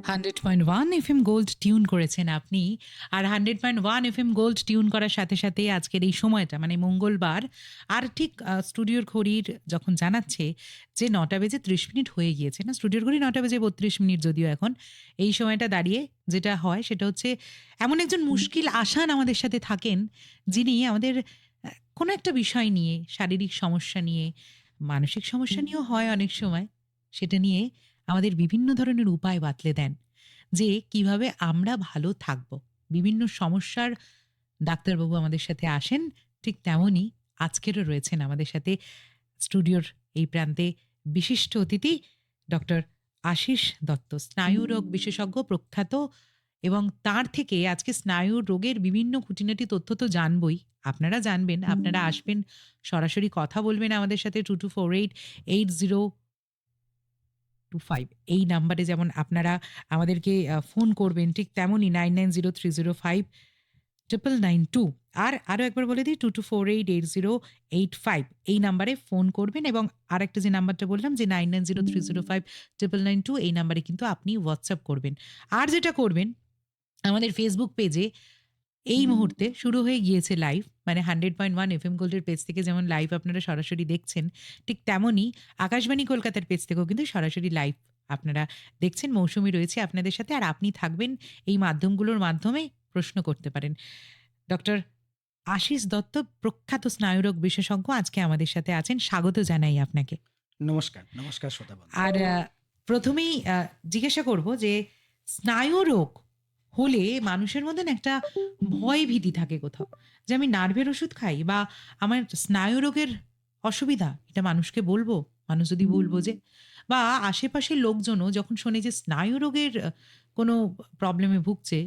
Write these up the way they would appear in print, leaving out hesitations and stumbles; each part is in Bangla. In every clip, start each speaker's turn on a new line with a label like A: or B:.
A: 100.1 এফএম গোল্ড টিউন করেছেন আপনি। আর 100.1 এফএম গোল্ড টিউন করার সাথে, সাথে আজকের এই সময়টা মানে মঙ্গলবার আর ঠিক স্টুডিওর ঘড়ির যখন জানাচ্ছে যে ৯টা বেজে ৩০ মিনিট হয়ে গিয়েছে না? স্টুডিওর ঘড়ি ৯টা বেজে ৩২ মিনিট যদিও এখন। এই সময়টা দাঁড়িয়ে যেটা হয় সেটা হচ্ছে এমন একজন মুশকিল আসান আমাদের সাথে থাকেন, যিনি আমাদের কোনো একটা বিষয় নিয়ে, শারীরিক সমস্যা নিয়ে, মানসিক সমস্যা নিয়েও হয় অনেক সময়, সেটা নিয়ে আমাদের বিভিন্ন ধরনের উপায় বাতলে দেন যে কিভাবে আমরা ভালো থাকবো। বিভিন্ন সমস্যার ডাক্তারবাবু আমাদের সাথে আসেন, ঠিক তেমনই আজকেরও রয়েছেন আমাদের সাথে স্টুডিওর এই প্রান্তে বিশিষ্ট অতিথি ডক্টর আশিস দত্ত, স্নায়ুরোগ বিশেষজ্ঞ প্রখ্যাত, এবং তার থেকে আজকে স্নায়ু রোগের বিভিন্ন খুঁটিনাটি তথ্য তো জানবই। আপনারা জানবেন, আপনারা আসবেন, সরাসরি কথা বলবেন আমাদের সাথে 22488025 এই নাম্বারে যেমন আপনারা আমাদেরকে ফোন করবেন, ঠিক তেমনই 9903059992। আর আরো একবার বলে দিই 22488085 এই নাম্বারে ফোন করবেন, এবং আরেকটা যে নাম্বারটা বললাম যে 9903059992 এই নাম্বারে কিন্তু আপনি হোয়াটসঅ্যাপ করবেন। আর যেটা করবেন, আমাদের ফেসবুক পেজে এই মুহূর্তে শুরু হয়ে গিয়েছে লাইভ, মানে 100.1 এফএম গোল্ডের পেজ থেকে যেমন লাইভ আপনারা সরাসরি দেখছেন, ঠিক তেমনই আকাশবাণী কলকাতার পেজ থেকেও কিন্তু সরাসরি লাইভ আপনারা দেখছেন। মৌসুমী রয়েছে আপনাদের সাথে, আর আপনি থাকবেন এই মাধ্যমগুলোর মাধ্যমে প্রশ্ন করতে পারেন। ডক্টর আশিস দত্ত, প্রখ্যাত স্নায়ুরোগ বিশেষজ্ঞ, আজকে আমাদের সাথে আছেন। স্বাগত জানাই আপনাকে।
B: নমস্কার, নমস্কার শ্রোতা বন্ধু।
A: আর প্রথমেই জিজ্ঞাসা করব যে স্নায়ুরোগ হলে মানুষের মধ্যে না একটা ভয় ভীতি থাকে কোথাও, যে আমি নার্ভের ওষুধ খাই বা আমার স্নায়ুরোগের অসুবিধা, এটা মানুষকে বলবো, মানুষ যদি বলবো যে, বা আশেপাশের লোকজনও যখন শোনে যে স্নায়ুরোগের কোনো প্রবলেমে ভুগছে,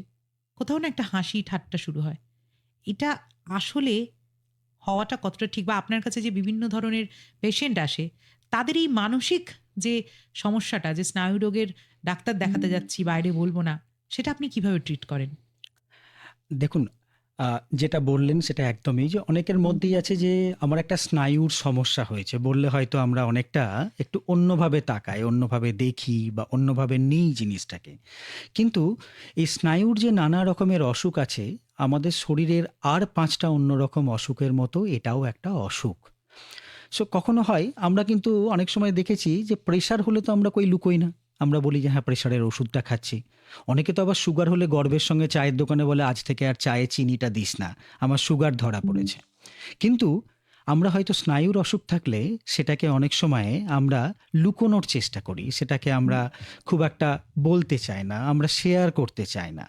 A: কোথাও না একটা হাসি ঠাট্টা শুরু হয়। এটা আসলে হওয়াটা কতটা ঠিক, বা আপনার কাছে যে বিভিন্ন ধরনের পেশেন্ট আসে, তাদের এই মানসিক যে সমস্যাটা, যে স্নায়ুরোগের ডাক্তার দেখাতে যাচ্ছি বাইরে বলব না, সেটা আপনি কিভাবে ট্রিট করেন?
B: দেখুন, যেটা বললেন সেটা একদমই যে অনেকের মধ্যেই আছে যে আমার একটা স্নায়ুর সমস্যা হয়েছে বললে হয়তো আমরা অনেকটা একটু অন্যভাবে তাকাই, অন্যভাবে দেখি বা অন্যভাবে নিই জিনিসটাকে। কিন্তু এই স্নায়ুর যে নানা রকমের অসুখ আছে, আমাদের শরীরের আর ৫টা অন্যরকম অসুখের মতো এটাও একটা অসুখ। সো কখনো হয় আমরা কিন্তু অনেক সময় দেখেছি যে প্রেশার হলে তো আমরা কই লুকোই না। আমরা বলি যে হ্যাঁ, প্রেশারের ওষুধটা খাচ্ছি। অনেকে তো আবার সুগার হলে গর্বের সঙ্গে চায়ের দোকানে বলে আজ থেকে আর চায়ে চিনিটা দিস না, আমার সুগার ধরা পড়েছে। কিন্তু আমরা হয়তো স্নায়ুর অসুখ থাকলে সেটাকে অনেক সময়ে আমরা লুকোনোর চেষ্টা করি, সেটাকে আমরা খুব একটা বলতে চাই না, আমরা শেয়ার করতে চাই না।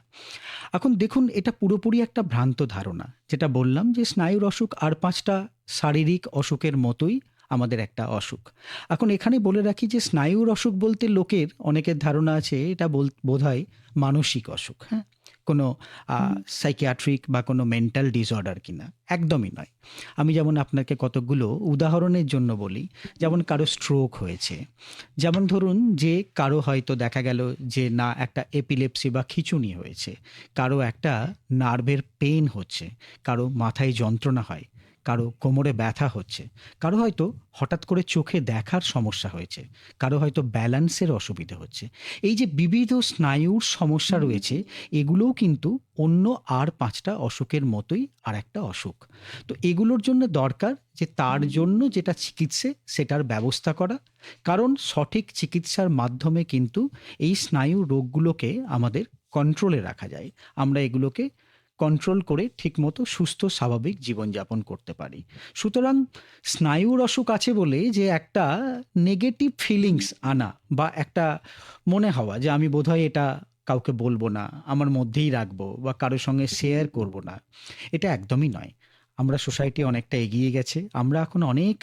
B: এখন দেখুন, এটা পুরোপুরি একটা ভ্রান্ত ধারণা। যেটা বললাম যে স্নায়ুর অসুখ আর ৫টা শারীরিক অসুখের মতোই আমাদের একটা অসুখ। এখন এখানে বলে রাখি যে স্নায়ুর অসুখ বলতে লোকের অনেকের ধারণা আছে এটা বোধহয় মানসিক অসুখ, হ্যাঁ? কোনো সাইকিয়াট্রিক বা কোনো মেন্টাল ডিসঅর্ডার কিনা, একদমই নয়। আমি যেমন আপনাকে কতকগুলো উদাহরণের জন্য বলি, যেমন কারো স্ট্রোক হয়েছে, যেমন ধরুন যে কারো হয়তো দেখা গেল যে না একটা এপিলেপসি বা খিঁচুনি হয়েছে, কারো একটা নার্ভের পেইন হচ্ছে, কারো মাথায় যন্ত্রণা হয়, কারো কোমরে ব্যথা হচ্ছে, কারো হয়তো হঠাৎ করে চোখে দেখার সমস্যা হয়েছে, কারো হয়তো ব্যালেন্সের অসুবিধা হচ্ছে। এই যে বিবিধ স্নায়ুর সমস্যা রয়েছে, এগুলোও কিন্তু অন্য আর ৫টা অসুখের মতোই আর একটা অসুখ। তো এগুলোর জন্য দরকার যে তার জন্য যেটা চিকিৎসে সেটার ব্যবস্থা করা। কারণ সঠিক চিকিৎসার মাধ্যমে কিন্তু এই স্নায়ু রোগগুলোকে আমাদের কন্ট্রোলে রাখা যায়। আমরা এগুলোকে কন্ট্রোল করে ঠিকমতো সুস্থ স্বাভাবিক জীবনযাপন করতে পারি। সুতরাং স্নায়ুর অসুখ আছে বলে যে একটা নেগেটিভ ফিলিংস আনা বা একটা মনে হওয়া যে আমি বোধহয় এটা কাউকে বলবো না, আমার মধ্যেই রাখবো বা কারোর সঙ্গে শেয়ার করব না, এটা একদমই নয়। আমরা সোসাইটি অনেকটা এগিয়ে গেছে। আমরা এখন অনেক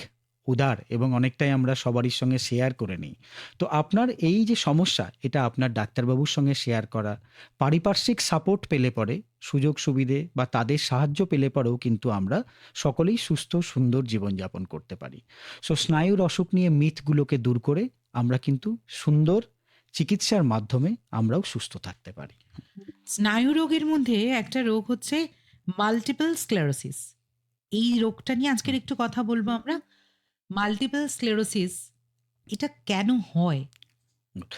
B: উদার এবং অনেকটাই আমরা সবারই সঙ্গে শেয়ার করে নিই। তো আপনার এই যে সমস্যা, এটা আপনার ডাক্তারবাবুর সঙ্গে শেয়ার করা, পারিপার্শ্বিক সাপোর্ট পেলে পরে, সুযোগ সুবিধে বা তাদের সাহায্য পেলে পরেও কিন্তু আমরা সকলেই সুস্থ সুন্দর জীবনযাপন করতে পারি। সো স্নায়ুর অসুখ নিয়ে মিথগুলোকে দূর করে আমরা কিন্তু সুন্দর চিকিৎসার মাধ্যমে আমরাও সুস্থ থাকতে পারি।
A: স্নায়ু রোগের মধ্যে একটা রোগ হচ্ছে মাল্টিপল স্ক্লেরোসিস। এই রোগটা নিয়ে আজকের একটু কথা বলবো আমরা। মাল্টিপল স্ক্লেরোসিস, এটা কেন হয়?
B: গুড।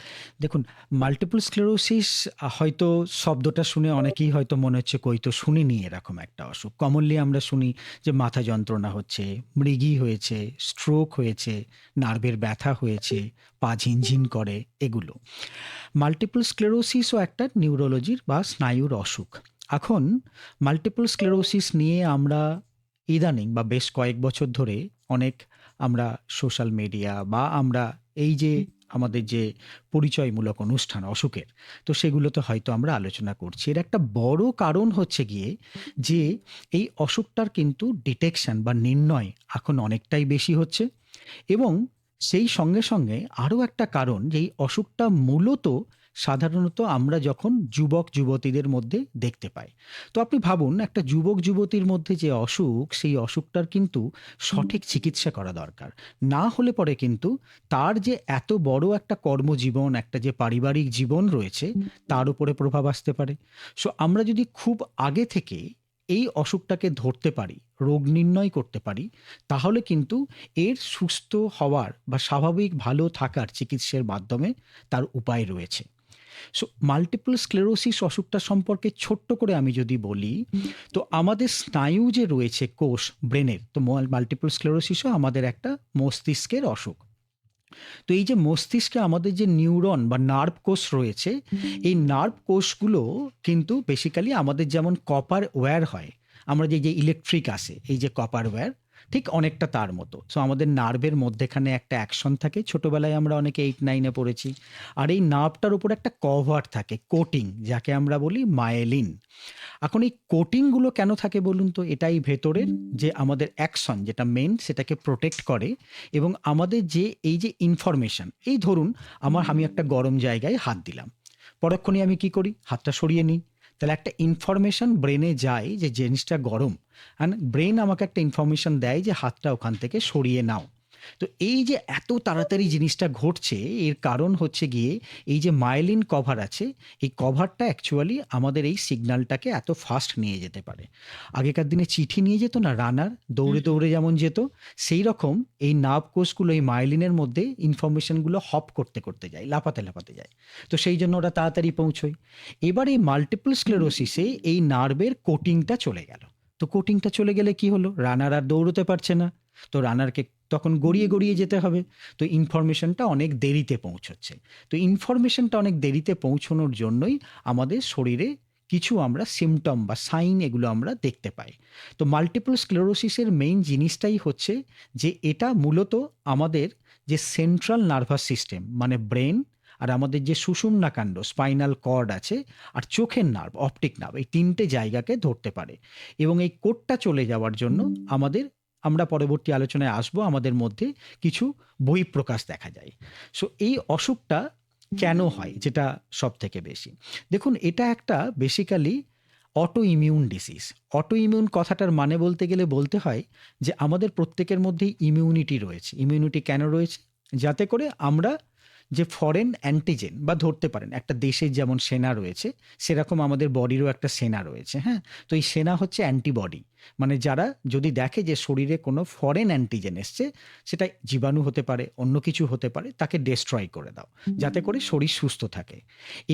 B: দেখুন, মাল্টিপল স্ক্লেরোসিস হয়তো শব্দটা শুনে অনেকেই হয়তো মনে হচ্ছে কই তো শুনিনি এরকম একটা অসুখ। কমনলি আমরা শুনি যে মাথা যন্ত্রণা হচ্ছে, মৃগী হয়েছে, স্ট্রোক হয়েছে, নার্ভের ব্যথা হয়েছে, পা ঝিনঝিন করে এগুলো। মাল্টিপল স্ক্লেরোসিসও একটা নিউরোলজির বা স্নায়ুর অসুখ। এখন মাল্টিপল স্ক্লেরোসিস নিয়ে আমরা ইদানিং বা বেশ কয়েক বছর ধরে অনেক আমরা সোশ্যাল মিডিয়া বা আমরা এই যে আমাদের যে পরিচয়মূলক অনুষ্ঠান অসুখের, তো সেগুলোতে হয়তো আমরা আলোচনা করছি। এর একটা বড় কারণ হচ্ছে গিয়ে যে এই অসুখটার কিন্তু ডিটেকশন বা নির্ণয় এখন অনেকটাই বেশি হচ্ছে, এবং সেই সঙ্গে সঙ্গে আরও একটা কারণ যে এই অসুখটা মূলত সাধারণত আমরা যখন যুবক যুবতীদের মধ্যে দেখতে পাই। তো আপনি ভাবুন, একটা যুবক যুবতীর মধ্যে যে অসুখ, সেই অসুখটার কিন্তু সঠিক চিকিৎসা করা দরকার। না হলে পরে কিন্তু তার যে এত বড় একটা কর্মজীবন, একটা যে পারিবারিক জীবন রয়েছে, তার উপরে প্রভাব আসতে পারে। সো আমরা যদি খুব আগে থেকে এই অসুখটাকে ধরতে পারি, রোগ নির্ণয় করতে পারি, তাহলে কিন্তু এর সুস্থ হওয়ার বা স্বাভাবিক ভালো থাকার চিকিৎসার মাধ্যমে তার উপায় রয়েছে। সো মাল্টিপল স্ক্লেরোসিস অসুখটা সম্পর্কে ছোট্ট করে আমি যদি বলি, তো আমাদের স্নায়ু যে রয়েছে কোষ ব্রেনের, তো মাল্টিপল স্ক্লেরোসিসও আমাদের একটা মস্তিষ্কের অসুখ। তো এই যে মস্তিষ্কে আমাদের যে নিউরন বা নার্ভ কোষ রয়েছে, এই নার্ভ কোষগুলো কিন্তু বেসিক্যালি আমাদের যেমন কপার ওয়্যার হয়, আমরা যে ইলেকট্রিক আসে এই যে কপার ওয়্যার, ঠিক অনেকটা তার মতো। সো আমাদের নার্ভের মধ্যেখানে একটা অ্যাকশন থাকে, ছোটবেলায় আমরা অনেকে 8-9 পড়েছি। আর এই নার্ভটার উপর একটা কভার থাকে, কোটিং, যাকে আমরা বলি মায়েলিন। এখন এই কোটিংগুলো কেন থাকে বলুন তো? এটাই ভেতরের যে আমাদের অ্যাকশন যেটা মেইন, সেটাকে প্রোটেক্ট করে। এবং আমাদের যে এই যে ইনফরমেশন, এই ধরুন আমি একটা গরম জায়গায় হাত দিলাম, পরক্ষণেই আমি কি করি? হাতটা সরিয়ে নিই। তাহলে একটা ইনফরমেশন ব্রেনে যায় যে জিনিসটা গরম, অ্যান্ড ব্রেন আমাকে একটা ইনফরমেশন দেয় যে হাতটা ওখান থেকে সরিয়ে নাও। তো এই যে এত তাড়াতাড়ি জিনিসটা ঘটছে, এর কারণ হচ্ছে গিয়ে এই যে মায়েলিন কভার আছে, এই কভারটা অ্যাকচুয়ালি আমাদের এই সিগন্যালটাকে এত ফাস্ট নিয়ে যেতে পারে। আগেকার দিনে চিঠি নিয়ে যেত না রানার, দৌড়ে
A: হুম।
B: দৌড়ে যেমন যেত, সেই রকম এই নার্ভ কোষগুলো এই মায়েলিনের মধ্যে ইনফরমেশনগুলো হপ করতে করতে যায়, লাফাতে লাফাতে যায়। তো সেই জন্য ওরা তাড়াতাড়ি পৌঁছয়। এবার এই মাল্টিপল স্ক্লেরোসিসে এই নার্ভের কোটিংটা চলে গেল। তো কোটিংটা চলে গেলে কি হলো? রানার আর দৌড়তে পারছে না। তো রানারকে তখন গড়িয়ে গড়িয়ে যেতে হবে। তো ইনফরমেশনটা অনেক দেরিতে পৌঁছচ্ছে। তো ইনফরমেশনটা অনেক দেরিতে পৌঁছানোর জন্যই আমাদের শরীরে কিছু আমরা সিম্পটম বা সাইন এগুলো আমরা দেখতে পাই। তো মাল্টিপল স্ক্লেরোসিসের মেইন জিনিসটাই হচ্ছে যে এটা মূলত আমাদের যে সেন্ট্রাল নার্ভাস সিস্টেম মানে ব্রেন, আর আমাদের যে সুষুম্নাকাণ্ড স্পাইনাল কর্ড আছে, আর চোখের নার্ভ অপটিক নার্ভ, এই তিনটে জায়গাকে ধরতে পারে। এবং এই কোডটা চলে যাওয়ার জন্য আমাদের, আমরা পরবর্তী আলোচনায় আসবো, আমাদের মধ্যে কিছু বহিঃপ্রকাশ দেখা যায়। সো এই অসুখটা কেন হয়, যেটা সব থেকে বেশি, দেখুন এটা একটা basically auto immune ডিসিজ। Auto immune কথাটার মানে বলতে গেলে বলতে হয় যে আমাদের প্রত্যেকের মধ্যেই ইমিউনিটি রয়েছে। ইমিউনিটি কেন রয়েছে? যাতে করে আমরা যে ফরেন অ্যান্টিজেন বা ধরতে পারেন একটা দেশের যেমন সেনা রয়েছে, সেরকম আমাদের বডিরও একটা সেনা রয়েছে, হ্যাঁ? তো এই সেনা হচ্ছে অ্যান্টিবডি, মানে যারা যদি দেখে যে শরীরে কোনো ফরেন অ্যান্টিজেন এসছে, সেটা জীবাণু হতে পারে, অন্য কিছু হতে পারে, তাকে ডেস্ট্রয় করে দাও, যাতে করে শরীর সুস্থ থাকে।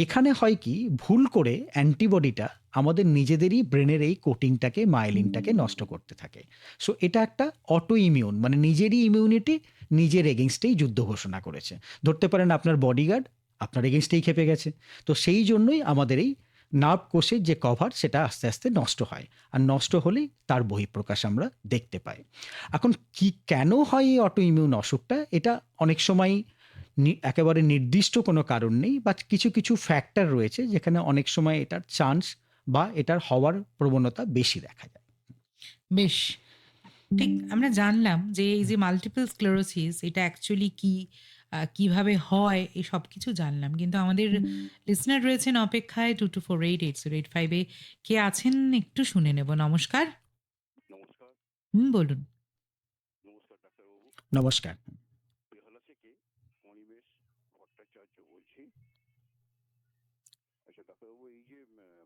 B: এখানে হয় কি, ভুল করে অ্যান্টিবডিটা আমাদের নিজেদেরই ব্রেনের এই কোটিংটাকে মাইলিনটাকে নষ্ট করতে থাকে। সো এটা একটা অটো ইমিউন, মানে নিজেরই ইমিউনিটি নিজের এগেনস্টেই যুদ্ধ ঘোষণা করেছে। ধরতে পারেন আপনার বডিগার্ড আপনার এগেনস্টেই খেপে গেছে। তো সেই জন্যই আমাদের এই নার্ভ কোষের যে কভার সেটা আস্তে আস্তে নষ্ট হয়। আর নষ্ট হলেই তার বহিঃপ্রকাশ আমরা দেখতে পাই। এখন কি কেন হয় এই অটো ইমিউন অসুখটা? এটা অনেক সময় একেবারে নির্দিষ্ট কোনো কারণ নেই, বা কিছু কিছু ফ্যাক্টর রয়েছে যেখানে অনেক সময় এটার চান্স বা এটার হওয়ার প্রবণতা বেশি দেখা যায়।
A: বেশ। ঠিক আমরা জানলাম যে এই যে মাল্টিপল স্ক্লেরোসিস এটা অ্যাকচুয়ালি কি, কিভাবে হয় এই সবকিছু জানলাম। কিন্তু আমাদের লিসনার রয়েছেন অপেক্ষায় 22488085 এ কে আছেন একটু শুনে নেব। নমস্কার।
C: নমস্কার,
A: বলুন।
C: নমস্কার ডাক্তারবাবু।
B: নমস্কার।
C: বেহালা থেকে অনিমেষ ভট্টাচার্য বলছি। আচ্ছা ডাক্তারবাবু, এই যে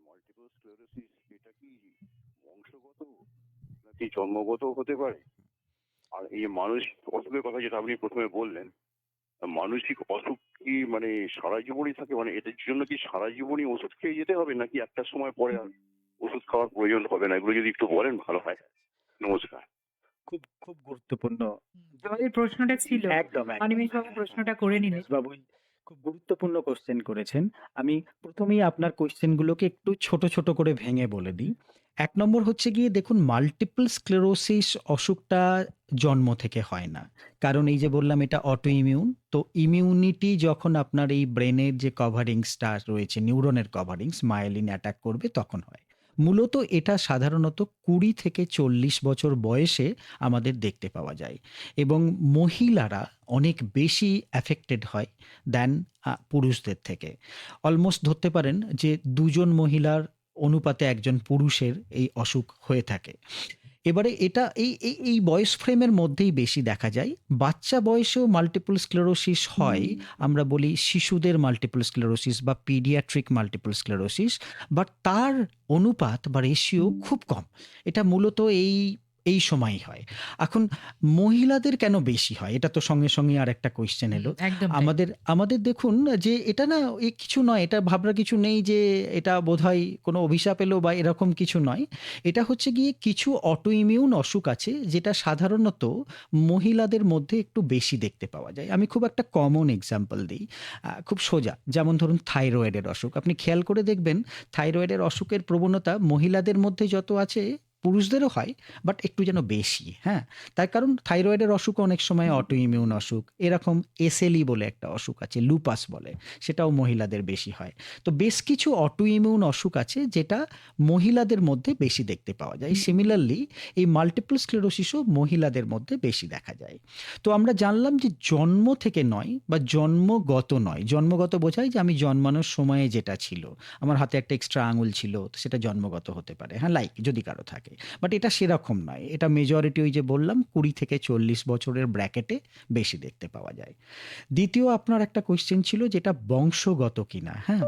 C: মাল্টিপল স্ক্লেরোসিস, এটা কি বংশগত নাকি জন্মগত হতে পারে? আর এই যে মানুষ অসুখের কথা যেটা আপনি প্রথমে বললেন, মানসিক অসুখ কি মানে সারা জীবনই থাকে, মানে এটার জন্য কি সারা জীবনই ওষুধ খেয়ে যেতে হবে, নাকি একটা সময় পরে আর ওষুধ খাওয়ার প্রয়োজন হবে না? এগুলো যদি একটু বলেন ভালো হয়। নমস্কার।
B: খুব, খুব গুরুত্বপূর্ণ।
A: আমাদের প্রশ্নটা ছিল।
B: একদম, একদম।
A: অনিমেষবাবু প্রশ্নটা করে নিলেন।
B: অনিমেষবাবু খুব গুরুত্বপূর্ণ কোয়েশ্চেন করেছেন। আমি ১ম এই আপনার কোয়েশ্চেন গুলোকে একটু ছোট, ছোট করে ভেঙে বলে দিই। ১ নম্বর হচ্ছে গিয়ে দেখুন মাল্টিপল স্ক্লেরোসিস অসুখটা জন্ম থেকে হয় না। কারণ এই যে বললাম এটা অটো ইমিউন। তো ইমিউনিটি যখন আপনার এই ব্রেনের যে কভারিংসটা রয়েছে, নিউরনের কভারিংস মায়েলিন অ্যাটাক করবে তখন হয়। মূলত এটা সাধারণত ২০ থেকে ৪০ বছর বয়সে আমাদের দেখতে পাওয়া যায়। এবং মহিলারা অনেক বেশি অ্যাফেক্টেড হয় দ্যান পুরুষদের থেকে। অলমোস্ট ধরতে পারেন যে ২ জন মহিলার অনুপাতে ১ জন পুরুষের এই অসুখ হয়ে থাকে। এবারে এটা এই বয়স ফ্রেমের মধ্যেই বেশি দেখা যায়। বাচ্চা বয়সেও মাল্টিপল স্ক্লেরোসিস হয়। আমরা বলি শিশুদের মাল্টিপল স্ক্লেরোসিস বা পিডিয়াট্রিক মাল্টিপল স্ক্লেরোসিস। বাট তার অনুপাত বা রেশিও খুব কম। এটা মূলত এই সময়ই হয়। এখন মহিলাদের কেন বেশি হয়? এটা তো সঙ্গে, সঙ্গে আরেকটা কোয়েশ্চেন এলো।
A: একদম তাই।
B: আমাদের দেখুন যে এটা না কিছু নয়, এটা ভাবনার কিছু নেই যে এটা বোধহয় কোনো অভিশাপ এলো বা এরকম কিছু নয়। এটা হচ্ছে গিয়ে কিছু অটো ইমিউন অসুখ আছে যেটা সাধারণত মহিলাদের মধ্যে একটু বেশি দেখতে পাওয়া যায়। আমি খুব একটা কমন এক্সাম্পল দিই। খুব সোজা। যেমন ধরুন থাইরয়েডের অসুখ। আপনি খেয়াল করে দেখবেন থাইরয়েডের অসুখের প্রবণতা মহিলাদের মধ্যে যত আছে পুরুষদেরও হয়, বাট একটু যেন বেশি, হ্যাঁ? তার কারণ থাইরয়েডের অসুখও অনেক সময় অটো ইমিউন অসুখ। এরকম এসএলই বলে একটা অসুখ আছে, লুপাস বলে। সেটাও মহিলাদের বেশি হয়। তো বেশ কিছু অটো ইমিউন অসুখ আছে যেটা মহিলাদের মধ্যে বেশি দেখতে পাওয়া যায়। সিমিলারলি এই মাল্টিপল স্ক্লেরোসিসও মহিলাদের মধ্যে বেশি দেখা যায়। তো আমরা জানলাম যে জন্ম থেকে নয় বা জন্মগত নয়। জন্মগত বোঝায় যে আমি জন্মানোর সময়ে যেটা ছিল। আমার হাতে একটা এক্সট্রা আঙুল ছিল, তো সেটা জন্মগত হতে পারে। হ্যাঁ, লাইক যদি কারো থাকে। বাট এটা সেরকম নয়। এটা মেজরিটি ওই যে বললাম ২০ থেকে ৪০ বছরের ব্র্যাকেটে বেশি দেখতে পাওয়া যায়। দ্বিতীয় আপনার একটা কোয়েশ্চেন ছিল যেটা বংশগত কিনা, হ্যাঁ?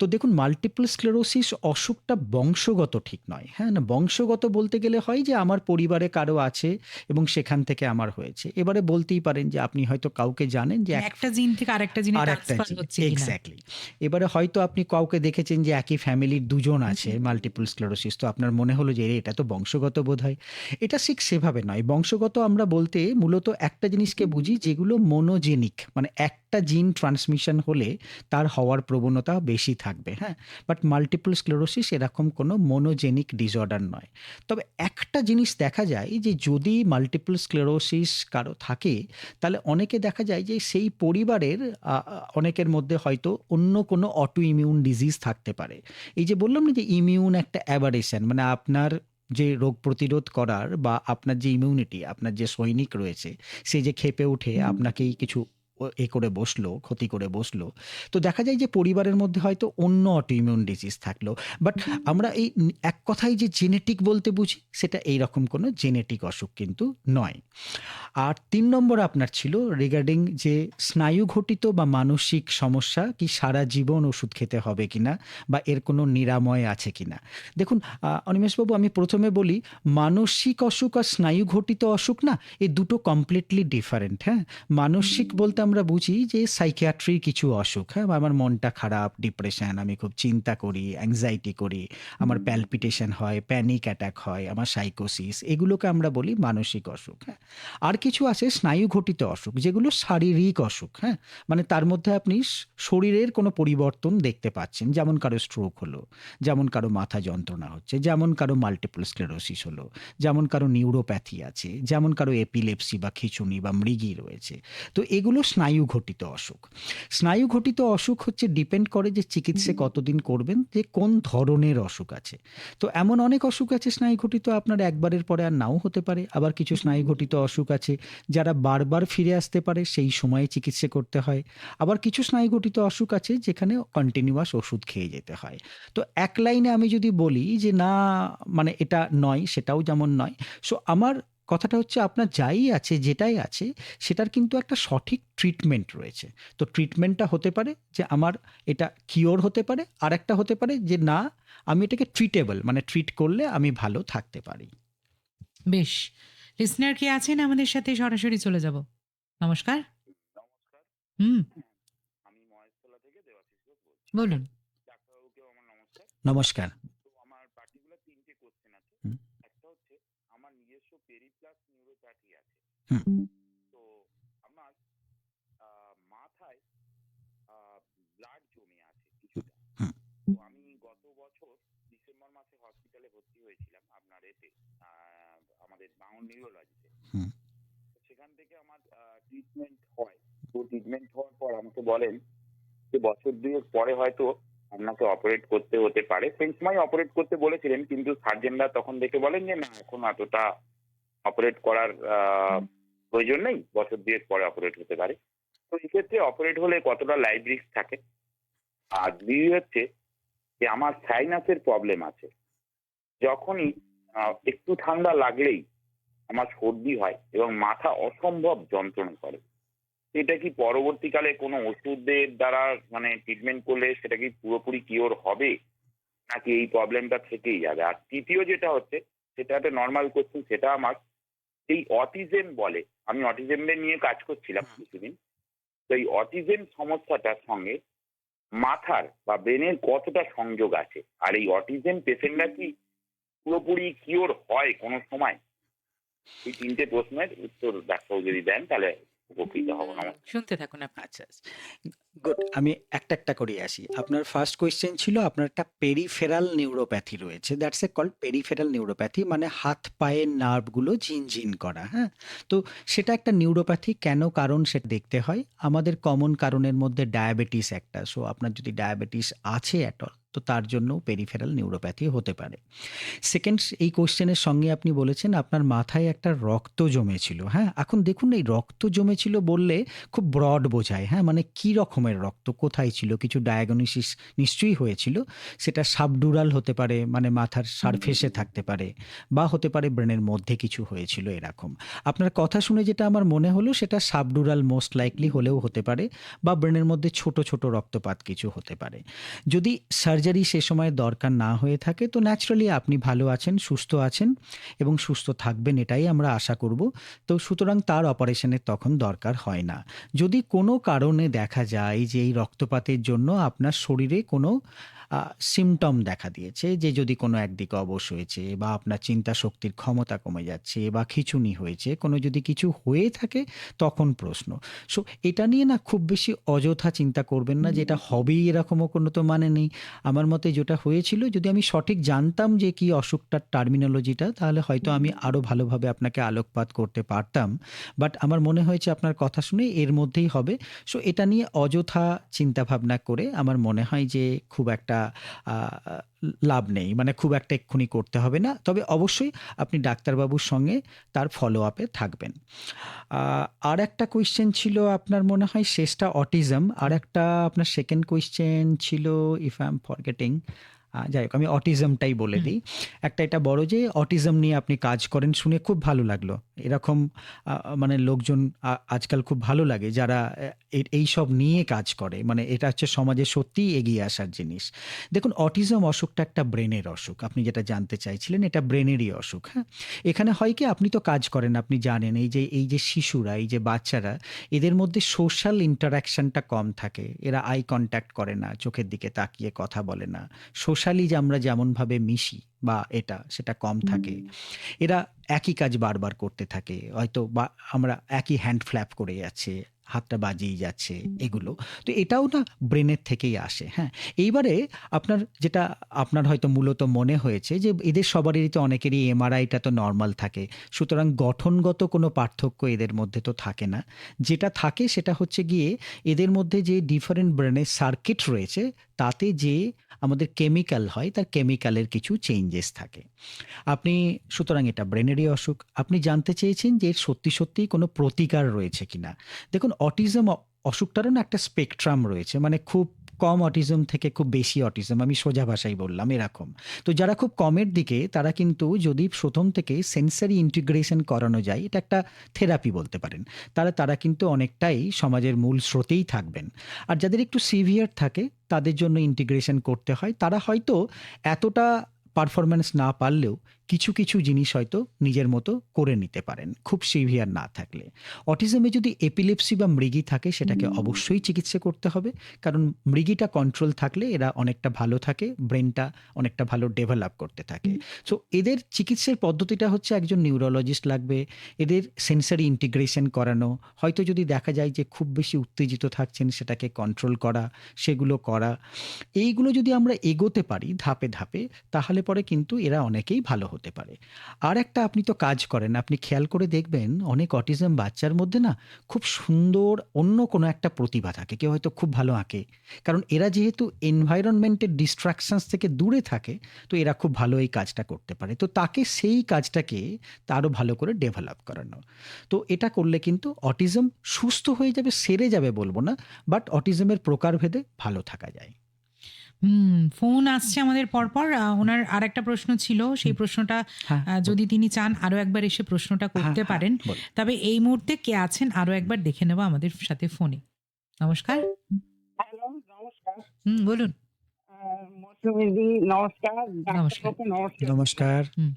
B: তো দেখুন মাল্টিপল স্ক্লেরোসিস অসুখটা বংশগত ঠিক নয়, হ্যাঁ? না বংশগত বলতে গেলে হয় যে আমার পরিবারে কারো আছে এবং সেখান থেকে আমার হয়েছে। এবারে বলতেই পারেন যে আপনি হয়তো কাউকে জানেন যে
A: একটা জিন থেকে আরেকটা জিনে
B: আরেকটা
A: ট্রান্সফার
B: জিন
A: হচ্ছে কিনা।
B: এক্স্যাক্টলি। এবারে হয়তো আপনি কাউকে দেখেছেন যে একই ফ্যামিলির ২ জন আছে মাল্টিপল স্ক্লেরোসিস, তো আপনার মনে হলো যে এটা তো বংশগত বোধহয়। এটা ঠিক সেভাবে নয়। বংশগত আমরা বলতে মূলত একটা জিনিসকে বুঝি যেগুলো মোনোজেনিক, মানে একটা জিন ট্রান্সমিশন হলে তার হওয়ার প্রবণতা বেশি থাকবে, হ্যাঁ? বাট মাল্টিপল স্ক্লেরোসিস এরকম কোনো মোনোজেনিক ডিসঅর্ডার নয়। তবে একটা জিনিস দেখা যায় যে যদি মাল্টিপল স্ক্লেরোসিস কারো থাকে তাহলে অনেকে দেখা যায় যে সেই পরিবারের অনেকের মধ্যে হয়তো অন্য কোনো অটো ইমিউন ডিজিজ থাকতে পারে। এই যে বললাম না যে ইমিউন একটা অ্যাবারেশন, মানে আপনার যে রোগ প্রতিরোধ করার বা আপনার যে ইমিউনিটি, আপনার যে সৈনিক রয়েছে সে যে ক্ষেপে উঠে আপনাকেই কিছু করে বসলো, ক্ষতি করে বসলো। তো দেখা যায় যে পরিবারের মধ্যে হয়তো অন্য অটো ইমিউন ডিজিজ থাকলো। বাট আমরা এই এক কথায় যে জেনেটিক বলতে বুঝি সেটা এইরকম কোনো জেনেটিক অসুখ কিন্তু নয়। আর ৩ নম্বর আপনার ছিল রিগার্ডিং যে স্নায়ুঘটিত বা মানসিক সমস্যা কি সারা জীবন ওষুধ খেতে হবে কিনা বা এর কোনো নিরাময় আছে কিনা? দেখুন অনিমেষবাবু আমি ১ম এ বলি মানসিক অসুখ আর স্নায়ুঘটিত অসুখ না এই দুটো কমপ্লিটলি ডিফারেন্ট, হ্যাঁ? মানসিক বলতে আমরা বুঝি যে সাইকিয়াট্রির কিছু অসুখ, হ্যাঁ? আমার মনটা খারাপ, ডিপ্রেশন, আমি খুব চিন্তা করি, অ্যাংজাইটি করি, আমার প্যালপিটেশন হয়, প্যানিক অ্যাটাক হয়, আমার সাইকোসিস, এগুলোকে আমরা বলি মানসিক অসুখ, হ্যাঁ? আর কিছু আছে স্নায়ুঘটিত অসুখ যেগুলো শারীরিক অসুখ, হ্যাঁ? মানে তার মধ্যে আপনি শরীরের কোনো পরিবর্তন দেখতে পাচ্ছেন। যেমন কারো স্ট্রোক হলো, যেমন কারো মাথা যন্ত্রণা হচ্ছে, যেমন কারো মাল্টিপল স্ক্লেরোসিস হলো, যেমন কারো নিউরোপ্যাথি আছে, যেমন কারো এপিলেপসি বা খিঁচুনি বা মৃগী রয়েছে। তো এগুলো স্নায়ুঘটিত অসুখ। স্নায়ুঘটিত অসুখ হচ্ছে ডিপেন্ড করে যে চিকিৎসা কতদিন করবেন, যে কোন ধরনের অসুখ আছে। তো এমন অনেক অসুখ আছে স্নায়ুঘটিত আপনার একবারের পরে আর নাও হতে পারে। আবার কিছু স্নায়ুঘটিত অসুখ আছে যারা বারবার ফিরে আসতে পারে, সেই সময়ে চিকিৎসা করতে হয়। আবার কিছু স্নায়ুঘটিত অসুখ আছে যেখানে কন্টিনিউয়াস ওষুধ খেয়ে যেতে হয়। তো এক লাইনে আমি যদি বলি যে না মানে এটা নয়, সেটাও যেমন নয়। সো আমার কথাটা হচ্ছে আপনার যাই আছে, যেটাই আছে সেটার কিন্তু একটা সঠিক ট্রিটমেন্ট রয়েছে। তো ট্রিটমেন্টটা হতে পারে যে আমার এটা কিওর হতে পারে, আরেকটা হতে পারে যে না আমি এটাকে ট্রিটেবল, মানে ট্রিট করলে আমি ভালো থাকতে পারি।
A: বেশ। লিসনার কে আছেন আমাদের সাথে? সরাসরি চলে যাব। নমস্কার। হুম,
D: আমি মহেশতলা থেকে দেবাশিস ঘোষ বলছি।
A: বলুন।
D: ডাক্তারবাবুকে আমার নমস্কার।
B: নমস্কার।
D: তো আমার পার্টিকুলার ৩টে কোয়েশ্চেন আছে।
B: হুম,
D: একটা হচ্ছে আমার নিজস্ব পেরিপ্লাস নিউরোপ্যাথি আছে।
B: হুম,
D: তো আমার মাথায় ব্লাড জমে আছে কিছুটা।
B: হুম,
D: তো আমি গত বছর ডিসেম্বর মাসে হসপিটালে ভর্তি হয়েছিলাম আপনার এতে আমাদের বাঙুর নিউরোলজিতে।
B: হুম,
D: তো সেখান থেকে আমার ট্রিটমেন্ট হয়। তো ট্রিটমেন্ট হওয়ার পর আমাকে বলেন যে বছর দুয়েক পরে হয়তো আপনাকে অপারেট করতে হতে পারে। সেই সময় অপারেট করতে বলেছিলেন, কিন্তু সার্জেনরা তখন দেখে বলেন যে না, এখন এতটা অপারেট করার প্রয়োজন নেই, বছর দুয়েক পরে অপারেট হতে পারে। তো এক্ষেত্রে অপারেট হলে কতটা লাইফ রিস্ক থাকে? আর দ্বিতীয় হচ্ছে যে আমার সাইনাসের প্রবলেম আছে। যখনই একটু ঠান্ডা লাগলেই আমার সর্দি হয় এবং মাথা অসম্ভব যন্ত্রণা করে। এটা কি পরবর্তীকালে কোনো ওষুধের দ্বারা মানে ট্রিটমেন্ট করলে সেটা কি পুরোপুরি কিওর হবে, নাকি এই প্রবলেমটা থেকেই যাবে? আর তৃতীয় যেটা হচ্ছে, সেটা একটা নর্মাল কোশ্চেন, সেটা আমার এই অটিজম বলে, আমি অটিজমদের নিয়ে কাজ করছিলাম কিছুদিন। তো এই অটিজম সমস্যাটার সঙ্গে মাথার বা ব্রেনের কতটা সংযোগ আছে, আর এই অটিজম পেশেন্টরা কি পুরোপুরি কিওর হয় কোনো সময়? এই ৩টে প্রশ্নের উত্তর ডাক্তারবাবু যদি দেন তাহলে উপকৃত হব। নমস্কার।
A: শুনতে থাকুন আপনি।
B: আচ্ছা, আচ্ছা। গুড। আমি একটা করে আসি। আপনার ফার্স্ট কোয়েশ্চেন ছিল আপনার একটা পেরিফেরাল নিউরোপ্যাথি রয়েছে। দ্যাটস কল্ড পেরিফেরাল নিউরোপ্যাথি, মানে হাত পায়ের নার্ভগুলো ঝিনঝিন করা, হ্যাঁ? তো সেটা একটা নিউরোপ্যাথি কেন, কারণ সেটা দেখতে হয়। আমাদের কমন কারণের মধ্যে ডায়াবেটিস একটা। সো আপনার যদি ডায়াবেটিস আছে এট অল, তো তার জন্যও পেরিফেরাল নিউরোপ্যাথি হতে পারে। সেকেন্ড, এই কোশ্চেনের সঙ্গে আপনি বলেছেন আপনার মাথায় একটা রক্ত জমেছিল, হ্যাঁ? এখন দেখুন, এই রক্ত জমেছিল বললে খুব ব্রড বোঝায়, হ্যাঁ? মানে কী রকমের রক্ত, কোথায় ছিল, কিছু ডায়াগনোসিস নিশ্চয়ই হয়েছিল। সেটা সাবডুরাল হতে পারে, মানে মাথার সারফেসে থাকতে পারে, বা হতে পারে ব্রেনের মধ্যে কিছু হয়েছিল এরকম। আপনার কথা শুনে যেটা আমার মনে হলো সেটা সাবডুরাল মোস্ট লাইকলি হলেও হতে পারে, বা ব্রেনের মধ্যে ছোট ছোট রক্তপাত কিছু হতে পারে। যদি সার্জারি সে সময় দরকার না হয়ে থাকে, তো ন্যাচারালি আপনি ভালো আছেন, সুস্থ আছেন এবং সুস্থ থাকবেন, এটাই আমরা আশা করব। তো সুতরাং তার অপারেশনের তখন দরকার হয় না। যদি কোনো কারণে দেখা যায় যে এই রক্তপাতের জন্য আপনার শরীরে কোনো সিমটম দেখা দিয়েছে, যে যদি কোনো একদিকে অবশ হয়েছে, বা আপনার চিন্তা শক্তির ক্ষমতা কমে যাচ্ছে, বা খিঁচুনি হয়েছে, কোনো যদি কিছু হয়ে থাকে, তখন প্রশ্ন। সো এটা নিয়ে না খুব বেশি অযথা চিন্তা করবেন না যে এটা হবেই এরকমও কোনো তো মানে নেই। আমার মতে যেটা হয়েছিল, যদি আমি সঠিক জানতাম যে কি অসুখটার টার্মিনোলজিটা, তাহলে হয়তো আমি আরও ভালোভাবে আপনাকে আলোকপাত করতে পারতাম। বাট আমার মনে হয়েছে আপনার কথা শুনে এর মধ্যেই হবে। সো এটা নিয়ে অযথা চিন্তাভাবনা করে আমার মনে হয় যে খুব একটা লাভ নেই, মানে খুব একটা এক্ষুনি করতে হবে না। তবে অবশ্যই আপনি ডাক্তারবাবুর সঙ্গে তার ফলো আপে থাকবেন। আর একটা কোয়েশ্চেন ছিল আপনার, মনে হয় শেষটা অটিজম, আর একটা আপনার সেকেন্ড কোয়েশ্চেন ছিল, ইফ আই এম ফরগেটিং, যাই হোক আমি অটিজমটাই বলে
A: হুম,
B: দিই। একটা এটা বড় যে অটিজম নিয়ে আপনি কাজ করেন, শুনে খুব ভালো লাগলো। এরকম মানে লোকজন আজকাল খুব ভালো লাগে যারা এইসব নিয়ে কাজ করে, মানে এটা হচ্ছে সমাজে সত্যিই এগিয়ে আসার জিনিস। দেখুন, অটিজম অসুখটা একটা ব্রেনের অসুখ, আপনি যেটা জানতে চাইছিলেন, এটা ব্রেনেরই অসুখ, হ্যাঁ? এখানে হয় কি, আপনি তো কাজ করেন, আপনি জানেন এই যে শিশুরা, এই যে বাচ্চারা, এদের মধ্যে সোশ্যাল ইন্টারাকশনটা কম থাকে। এরা আই কন্ট্যাক্ট করে না, চোখের দিকে তাকিয়ে কথা বলে না। সোশ্যালি যে আমরা যেমনভাবে মিশি বা সেটা কম থাকে। এরা একই কাজ বারবার করতে থাকে, হয়তো বা আমরা একই হ্যান্ড ফ্ল্যাপ করে যাচ্ছে, হাতটা বাজিয়ে যাচ্ছে, এগুলো। তো এটাও না ব্রেনের থেকেই আসে, হ্যাঁ? এইবারে যেটা আপনার হয়তো মূলত মনে হয়েছে যে এদের সবারই তো অনেকেরই এমআরআইটা তো নর্মাল থাকে, সুতরাং গঠনগত কোনো পার্থক্য এদের মধ্যে তো থাকে না। যেটা থাকে সেটা হচ্ছে গিয়ে এদের মধ্যে যে ডিফারেন্ট ব্রেনের সার্কিট রয়েছে, তাতে যে আমাদের কেমিক্যাল হয়, তার কেমিক্যালের কিছু চেঞ্জেস থাকে। আপনি সুতরাং এটা ব্রেনেরই অসুখ। আপনি জানতে চেয়েছেন যে এর সত্যিই কোনো প্রতিকার রয়েছে কিনা। দেখুন, অটিজম অসুখটারও না একটা স্পেকট্রাম রয়েছে, মানে খুব কম অটিজম থেকে খুব বেশি অটিজম, আমি সোজা ভাষায় বললাম এরকম। তো যারা খুব কমের দিকে, তারা কিন্তু যদি প্রথম থেকে সেন্সারি ইন্টিগ্রেশন করানো যায়, এটা একটা থেরাপি বলতে পারেন, তারা কিন্তু অনেকটাই সমাজের মূল স্রোতেই থাকবেন। আর যাদের একটু সিভিয়ার থাকে, তাদের জন্য ইন্টিগ্রেশন করতে হয়। তারা হয়তো এতটা পারফরম্যান্স না পারলেও কিছু, কিছু জিনিস হয়তো নিজের মতো করে নিতে পারেন, খুব সিভিয়ার না থাকলে। অটিজমে যদি এপিলেপসি বা মৃগী থাকে সেটাকে অবশ্যই চিকিৎসা করতে হবে। কারণ মৃগীটা কন্ট্রোল থাকলে এরা অনেকটা ভালো থাকে, ব্রেনটা অনেকটা ভালো ডেভেলপ করতে থাকে। সো এদের চিকিৎসার পদ্ধতিটা হচ্ছে একজন নিউরোলজিস্ট লাগবে, এদের সেন্সরি ইন্টিগ্রেশন করানো, হয়তো যদি দেখা যায় যে খুব বেশি উত্তেজিত থাকছেন সেটাকে কন্ট্রোল করা, সেগুলো করা। এইগুলো যদি আমরা এগোতে পারি ধাপে, ধাপে, তাহলে পরে কিন্তু এরা অনেকেই ভালো হতে পারে। আরেকটা আপনি তো কাজ করেন, আপনি খেয়াল করে দেখবেন অনেক অটিজম বাচ্চার মধ্যে না খুব সুন্দর অন্য কোনো একটা প্রতিভা থাকে। কেউ হয়তো খুব ভালো আঁকে। কারণ এরা যেহেতু এনভায়রনমেন্টের ডিস্ট্রাকশনস থেকে দূরে থাকে, তো এরা খুব ভালো এই কাজটা করতে পারে। তো তাকে সেই কাজটাকে আরো ভালো করে ডেভেলপ করানো। তো এটা করলে কিন্তু অটিজম সুস্থ হয়ে যাবে, সেরে যাবে বলব না, বাট অটিজমের প্রকারভেদে ভালো থাকা যায়।
A: ফোন আসছে আমাদের পরপর। ওনার আরেকটা প্রশ্ন ছিল। সেই
B: হুম।
A: প্রশ্নটা
B: হ্যাঁ,
A: যদি তিনি চান আরো একবার এসে প্রশ্নটা
B: হ্যাঁ,
A: করতে
B: হ্যাঁ,
A: পারেন।
B: বলুন।
A: তবে এই মুহূর্তে কে আছেন আরো একবার দেখে নেব আমাদের সাথে ফোনে। নমস্কার।
E: হ্যালো, নমস্কার।
A: বলুন।
E: মৌসুমীদি নমস্কার,
A: নমস্কার।
E: ডাক্তারবাবুকে নমস্কার।
B: নমস্কার।
A: হুম,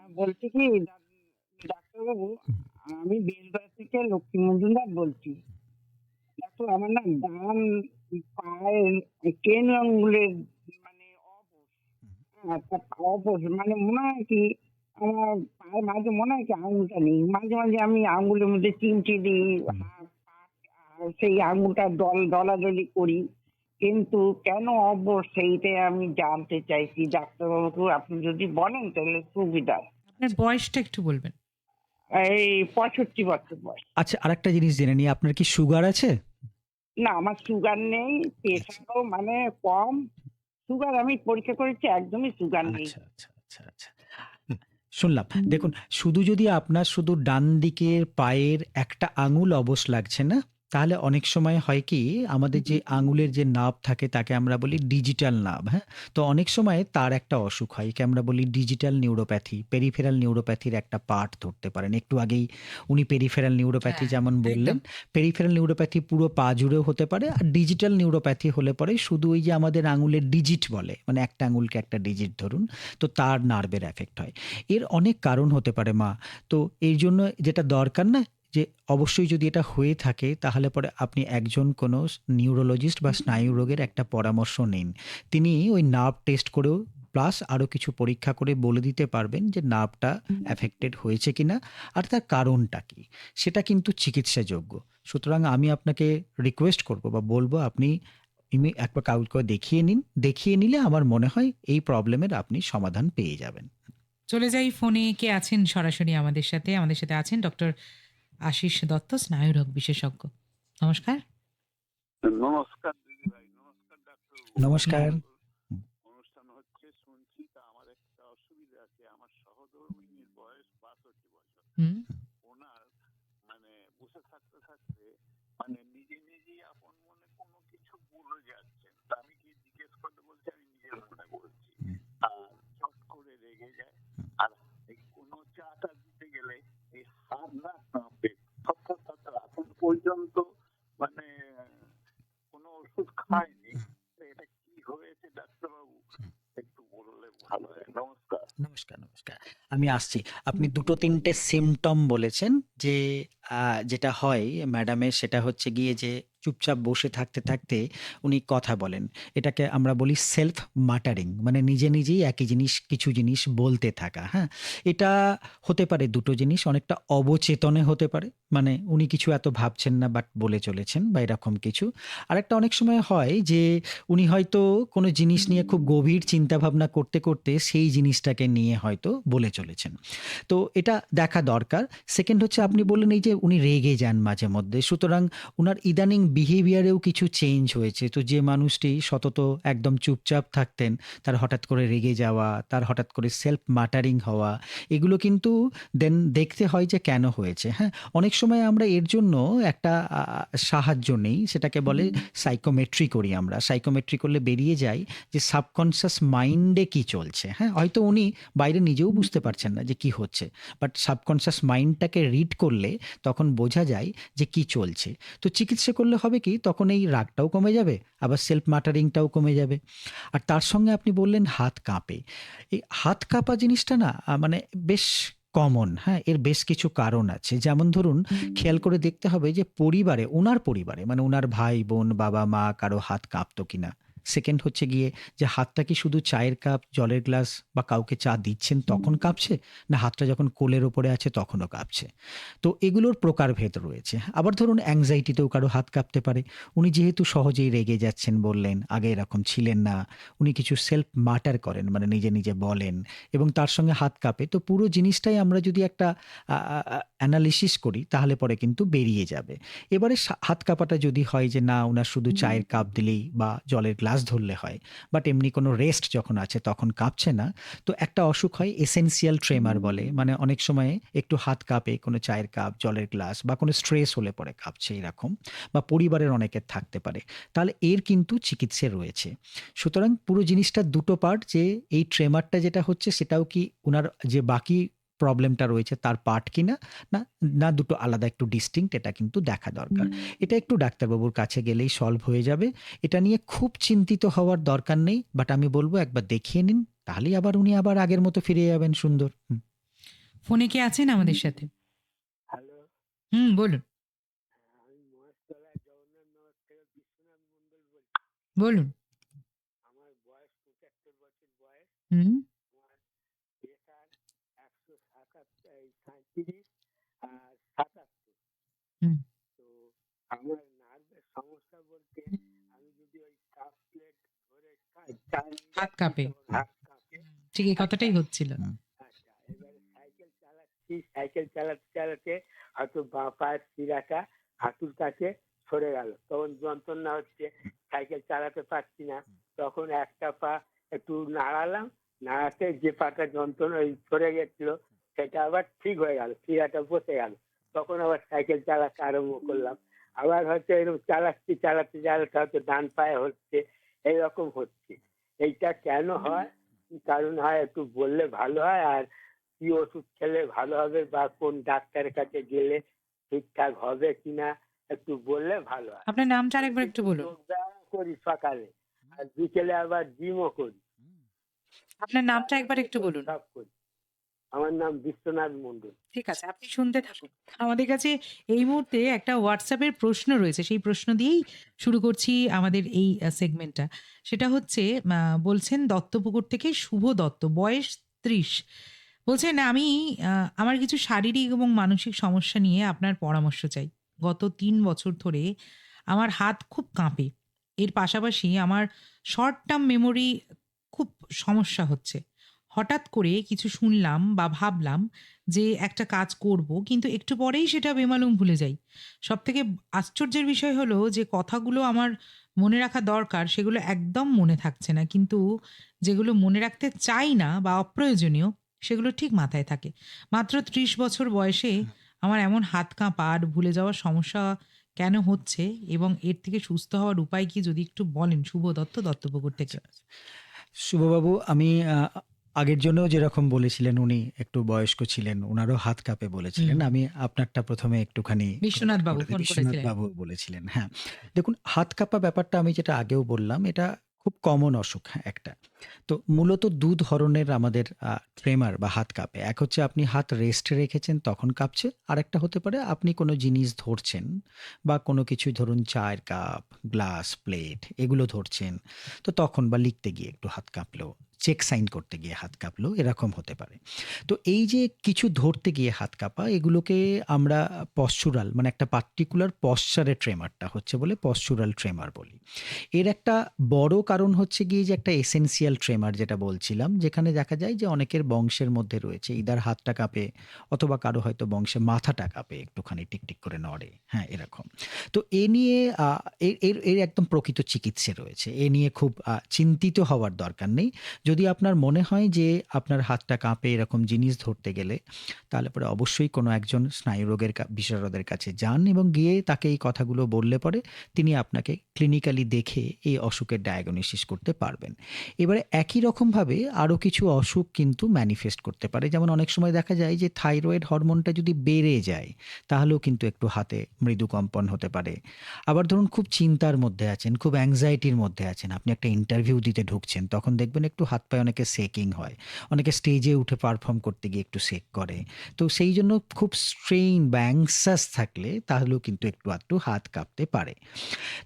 E: বলছি কি ডাক্তারবাবু, আমি বেলদা থেকে লক্ষ্মী মজুমদার বলছি। ডাক্তার, আমার না ডান পায়ের 10 আঙ্গুলের মানে অবশ, অবশ মানে মনে হয় কি আমার পায়ের মাঝে মনে হয় কি আঙুলটা নেই। মাঝে মাঝে আমি আঙুলের মধ্যে চিমটি দিই, আর সেই আঙুলটা ডলাডলি করি, কিন্তু কেন অবশ সেইটাই আমি জানতে চাইছি ডাক্তারবাবুকে। আপনি যদি বলেন তাহলে সুবিধা।
A: আপনার বয়সটা একটু বলবেন।
E: এই 65 বছর বয়স।
B: আচ্ছা, আরেকটা জিনিস জেনে নিই, আপনার কি সুগার আছে?
E: না, আমার সুগার নেই, প্রেশারও মানে কম। সুগার আমি পরীক্ষা করেছি, একদমই সুগার নেই।
B: আচ্ছা, আচ্ছা, আচ্ছা, আচ্ছা। শুনলাম। দেখুন, শুধু যদি আপনার শুধু ডান দিকের পায়ের একটা আঙুল অবশ লাগছে না, তাহলে অনেক সময় হয় কি আমাদের যে আঙুলের যে নার্ভ থাকে তাকে আমরা বলি ডিজিটাল নার্ভ, হ্যাঁ? তো অনেক সময় তার একটা অসুখ হয়, একে আমরা বলি ডিজিটাল নিউরোপ্যাথি, পেরিফেরাল নিউরোপ্যাথির একটা পার্ট ধরতে পারেন। একটু আগেই উনি পেরিফেরাল নিউরোপ্যাথি
A: হ্যাঁ,
B: যেমন বললেন, পেরিফেরাল নিউরোপ্যাথি পুরো পা জুড়েও হতে পারে, আর ডিজিটাল নিউরোপ্যাথি হলে পরে শুধু ওই যে আমাদের আঙুলের ডিজিট বলে, মানে একটা আঙুলকে একটা ডিজিট ধরুন, তো তার নার্ভের এফেক্ট হয়। এর অনেক কারণ হতে পারে মা। তো এই জন্য যেটা দরকার না, যে অবশ্যই যদি এটা হয়ে থাকে তাহলে পরে আপনি একজন কোনো নিউরোলজিস্ট বা স্নায়ু রোগের একটা পরামর্শ নিন। তিনি ওই নার্ভ টেস্ট করেও প্লাস আরও কিছু পরীক্ষা করে বলে দিতে পারবেন যে নার্ভটা অ্যাফেক্টেড হয়েছে কিনা আর তার কারণটা কি, সেটা কিন্তু চিকিৎসাযোগ্য। সুতরাং আমি আপনাকে রিকোয়েস্ট করব বা বলবো আপনি একবার কাউকে দেখিয়ে নিন, দেখিয়ে নিলে আমার মনে হয় এই প্রবলেমের আপনি সমাধান পেয়ে যাবেন।
A: চলে যাই ফোনে কে আছেন সরাসরি আমাদের সাথে। আমাদের সাথে আছেন ডক্টর আশিস দত্ত, স্নায়ুরোগ বিশেষজ্ঞ। নমস্কার।
C: নমস্কার দিদি ভাই, নমস্কার ডাক্তার।
B: নমস্কার।
C: অনুষ্ঠান হচ্ছে শুনছি, তা আমার একটা অসুবিধা আছে। আমার সহধর্মিনীর বয়স 62 বছর।
A: হুম,
C: ওনার মানে বসে থাকতে থাকতে মানে নিজে নিজেই আপন মনে কোনো কিছু বলে যাচ্ছেন। তা আমি কি জিজ্ঞেস করতে বলছি, আমি নিজের মনে বলছি। আর চট করে রেগে যায়। আর এই কোনো চাটা দিতে গেলে এই হাত না কাঁপে, থরথর থরথর। এখন পর্যন্ত মানে কোনো ওষুধ খায়নি। তো এটা কি হয়েছে ডাক্তারবাবু, একটু বললে ভালো হয়। নমস্কার।
B: নমস্কার, নমস্কার। আমি আসছি। আপনি ২-৩টে সিম্পটম বলেছেন যে যেটা হয় ম্যাডামের, সেটা হচ্ছে গিয়ে যে চুপচাপ বসে থাকতে, থাকতে উনি কথা বলেন। এটাকে আমরা বলি সেলফ মাটারিং, মানে নিজে, নিজেই একই জিনিস কিছু জিনিস বলতে থাকা, হ্যাঁ? এটা হতে পারে ২ টো জিনিস, অনেকটা অবচেতনে হতে পারে। মানে উনি কিছু এত ভাবছেন না বাট বলে চলেছেন বা এরকম কিছু। আরেকটা অনেক সময় হয় যে উনি হয়তো কোনো জিনিস নিয়ে খুব গভীর চিন্তাভাবনা করতে, করতে সেই জিনিসটাকে নিয়ে হয়তো বলে চলেছেন। তো এটা দেখা দরকার। সেকেন্ড হচ্ছে আপনি বললেন এই যে উনি রেগে যান মাঝে মধ্যে। সুতরাং উনার ইদানিং বিহেভিয়ারেও কিছু চেঞ্জ হয়েছে। তো যে মানুষটি সতত একদম চুপচাপ থাকতেন, তার হঠাৎ করে রেগে যাওয়া, তার হঠাৎ করে সেলফ মাটারিং হওয়া, এগুলো কিন্তু দেন দেখতে হয় যে কেন হয়েছে, হ্যাঁ? অনেক সময় আমরা এর জন্য একটা সাহায্য নেই, সেটাকে বলে সাইকোমেট্রি করি আমরা। সাইকোমেট্রি করলে বেরিয়ে যায় যে সাবকনশিয়াস মাইন্ডে কি চলছে, হ্যাঁ? হয়তো উনি বাইরে নিজেও বুঝতে পারছেন না যে কি হচ্ছে, বাট সাবকনশিয়াস মাইন্ডটাকে রিড করলে তখন বোঝা যায় যে কি চলছে। তো চিকিৎসা করলে হবে কি, তখন এই রাগটাও কমে যাবে, আবার সেলফ মাটারিংটাও কমে যাবে। আর তার সঙ্গে আপনি বললেন হাত কাঁপে। এই হাত কাঁপা জিনিসটা না মানে বেশ কমন, হ্যাঁ? এর বেশ কিছু কারণ আছে। যেমন ধরুন, খেয়াল করে দেখতে হবে যে উনার পরিবারে মানে উনার ভাই, বোন, বাবা, মা কারো হাত কাঁপতো কিনা? সেকেন্ড হচ্ছে গিয়ে যে হাতটা কি শুধু চায়ের কাপ, জলের গ্লাস বা কাউকে চা দিচ্ছেন তখন কাঁপছে? না হাতটা যখন কোলের ওপরে আছে তখনও কাঁপছে? তো এগুলোর প্রকারভেদ রয়েছে। আবার ধরুন অ্যাংজাইটিতেও কারো হাত কাঁপতে পারে। উনি যেহেতু সহজেই রেগে যাচ্ছেন বললেন, আগে এরকম ছিলেন না। উনি কিছু সেলফ মাটার করেন মানে নিজে বলেন এবং তার সঙ্গে হাত কাঁপে। তো পুরো জিনিসটাই আমরা যদি একটা আ আ আ অ্যানালিসিস করি তাহলে পরে কিন্তু বেরিয়ে যাবে। এবারে হাত কাঁপাটা যদি হয় যে না উনার শুধু চায়ের কাপ দিলেই বা জলের গ্লাস ধরলে হয়, বাট এমনি কোনো রেস্ট যখন আছে তখন কাঁপছে না। তো একটা অসুখ হয় এসেনশিয়াল ট্রেমার বলে। মানে অনেক সময় একটু হাত কাঁপে কোনো চায়ের কাপ, জলের গ্লাস বা কোনো স্ট্রেস হলে পরে কাঁপছে এরকম, বা পরিবারের অনেকের থাকতে পারে। তাহলে এর কিন্তু চিকিৎসা রয়েছে। সুতরাং পুরো জিনিসটার দুটো পার্ট, যে এই ট্রেমারটা যেটা হচ্ছে সেটাও কি উনার যে বাকি প্রবলেমটা রয়েছে তার পার্ট কিনা, না না দুটো আলাদা একটু ডিস্টিংক্ট, এটা কিন্তু দেখা দরকার। এটা একটু ডাক্তারবাবুর কাছে গেলেই সলভ হয়ে যাবে। এটা নিয়ে খুব চিন্তিত হওয়ার দরকার নেই, বাট আমি বলবো একবার দেখিয়ে নিন, তাহলেই আবার উনি আবার আগের মতো ফিরে যাবেন সুন্দর।
A: ফোনে কে আছেন আমাদের সাথে?
E: হ্যালো,
A: বলুন,
E: আমি মহেশতলা জগন্নাথনগর থেকে বিশ্বনাথ মন্ডল বলছি।
A: বলুন।
E: আমার বয়স ৭৫ বছর বয়স।
A: হুম,
E: আমার প্রেশার ১৩৭ আর ৭৭।
A: হুম।
E: তো আমার নার্ভের সমস্যা বলতে, আমি যদি ওই কাপ প্লেট ধরে চা নিয়ে
A: হাত
E: যাচ্ছি
A: কাঁপে।
E: তখন হাত কাঁপে।
A: ঠিক এই
E: আচ্ছা,
A: কথাটাই হচ্ছিল।
B: হুম।
E: আচ্ছা, এবারে সাইকেল চালাতে হয়তো বাঁ পায়ের শিরাটা হাঁটুর কাছে সরে গেল, তখন যন্ত্রণা হচ্ছে, সাইকেল চালাতে পারছি না। তখন একটা পা একটু নাড়ালাম, নাড়াতে যে পাটা যন্ত্রণা ওই সরে গেছিল সেটা আবার ঠিক হয়ে গেল, শিরাটা বসে গেল। তখন আবার সাইকেল চালাতে আরম্ভ করলাম। আবার হয়তো এরকম চালাতে হয়তো ডান পায়ে হচ্ছে, এইরকম হচ্ছে। এইটা কেন হয়, কি কারণ হয় একটু বললে ভালো হয়। আর কি ওষুধ খেলে ভালো হবে বা কোন ডাক্তারের কাছে গেলে ঠিকঠাক হবে কিনা একটু বললে ভালো হয়।
A: আপনার নামটা
E: আমি
A: আরেকবার একটু
E: কিন্তু
A: বলুন।
E: যোগ ব্যায়াম করি সকালে, আর বিকেলে আবার জিমও করি,
A: আপনার নামটা একবার
E: রান্নাঘরে
A: একটু
E: করি,
A: বলুন।
E: সব করি। আমার নাম বিশ্বনাথ মন্ডল।
A: ঠিক আছে, আপনি শুনতে থাকুন। আমাদের কাছে এই মুহূর্তে একটা WhatsApp এর প্রশ্ন রয়েছে। সেই প্রশ্ন দিয়েই শুরু করছি আমাদের এই সেগমেন্টটা। সেটা হচ্ছে বলছেন দত্তপুকুর থেকে শুভ দত্ত, বয়স ৩০। বলছেন, "আমি আ আমার কিছু শারীরিক এবং মানসিক সমস্যা নিয়ে আপনার পরামর্শ চাই। গত ৩ বছর ধরে আমার হাত খুব কাঁপে। এর পাশাপাশি আমার শর্ট টার্ম মেমোরি খুব সমস্যা হচ্ছে। হঠাৎ করে কিছু শুনলাম বা ভাবলাম যে একটা কাজ করব, কিন্তু একটু পরেই সেটা বেমালুম ভুলে যাই। সবথেকে আশ্চর্যের বিষয় হলো যে কথাগুলো আমার মনে রাখা দরকার সেগুলো একদম মনে থাকছে না। কিন্তু যেগুলো মনে রাখতে চাই না বা অপ্রয়োজনীয় সেগুলো ঠিক মাথায় থাকে। মাত্র ৩০ বছর বয়সে আমার এমন হাত কাঁপা আর ভুলে যাওয়ার সমস্যা কেন হচ্ছে এবং এর থেকে সুস্থ হওয়ার উপায় কি যদি একটু বলেন?" শুভ দত্ত, দত্তপুকুর থেকে।
B: আচ্ছা, শুভবাবু, আমি আগের জন্যও যেরকম বলেছিলেন উনি একটু বয়স্ক ছিলেন, উনারও হাত কাঁপে বলেছিলেন।
A: হুম।
B: আমি আপনারটা ১ম এ একটুখানি
A: বিশ্বনাথ
B: করেক্ট
A: বাবু
B: করে দিই।
A: ফোন
B: বিশ্বনাথ
A: করেছিলেন।
B: বাবু বলেছিলেন। হ্যাঁ, দেখুন হাত কাঁপা ব্যাপারটা আমি যেটা আগেও বললাম, এটা খুব কমন অসুখ, হ্যাঁ, একটা। তো মূলত ২ ধরনের আমাদের ট্রেমার বা হাত কাঁপে। এক হচ্ছে আপনি হাত রেস্টে রেখেছেন তখন কাঁপছে। আরেকটা হতে পারে আপনি কোনো জিনিস ধরছেন বা কোনো কিছু ধরুন চায়ের কাপ, গ্লাস, প্লেট এগুলো ধরছেন। তো তখন বা লিখতে গিয়ে একটু হাত কাঁপলো, চেক সাইন করতে গিয়ে হাত কাঁপলো, এরকম হতে পারে। তো এই যে কিছু ধরতে গিয়ে হাত কাঁপা, এগুলোকে আমরা পশ্চুরাল মানে একটা পার্টিকুলার পশ্চারের ট্রেমারটা হচ্ছে বলে পশ্চুরাল ট্রেমার বলি। এর একটা বড় কারণ হচ্ছে গিয়ে যে একটা এসেনশিয়াল ট্রেমার যেটা বলছিলাম, যেখানে দেখা যায় যে অনেকের বংশের মধ্যে রয়েছে ইদার হাতটা কাঁপে অথবা কারো হয়তো বংশে মাথাটা কাঁপে, একটুখানি টিকটিক করে নড়ে, হ্যাঁ, এরকম। তো এ নিয়ে এর একদম প্রকৃত চিকিৎসা রয়েছে। এ নিয়ে খুব চিন্তিত হওয়ার দরকার নেই। যদি আপনার মনে হয় যে আপনার হাতটা কাঁপে এরকম জিনিস ধরতে গেলে, তাহলে পরে অবশ্যই কোনো একজন স্নায়ুরোগের বিশেষজ্ঞের কাছে যান এবং গিয়ে তাকে এই কথাগুলো বললে পরে তিনি আপনাকে ক্লিনিক্যালি দেখে এই অসুখের ডায়াগনোসিস করতে পারবেন। এবারে একই রকমভাবে আরও কিছু অসুখ কিন্তু ম্যানিফেস্ট করতে পারে। যেমন অনেক সময় দেখা যায় যে থাইরয়েড হরমোনটা যদি বেড়ে যায়, তাহলেও কিন্তু একটু হাতে মৃদু কম্পন হতে পারে। আবার ধরুন খুব চিন্তার মধ্যে আছেন, খুব অ্যাংজাইটির মধ্যে আছেন, আপনি একটা ইন্টারভিউ দিতে ঢুকছেন, তখন দেখবেন একটু হাত পায়ে অনেকে শেকিং হয়। অনেকে স্টেজে উঠে পারফর্ম করতে গিয়ে একটু শেক করে। তো সেই জন্য খুব স্ট্রেইন বা অ্যাংসাস থাকলে তাহলেও কিন্তু একটু আধটু হাত কাঁপতে পারে।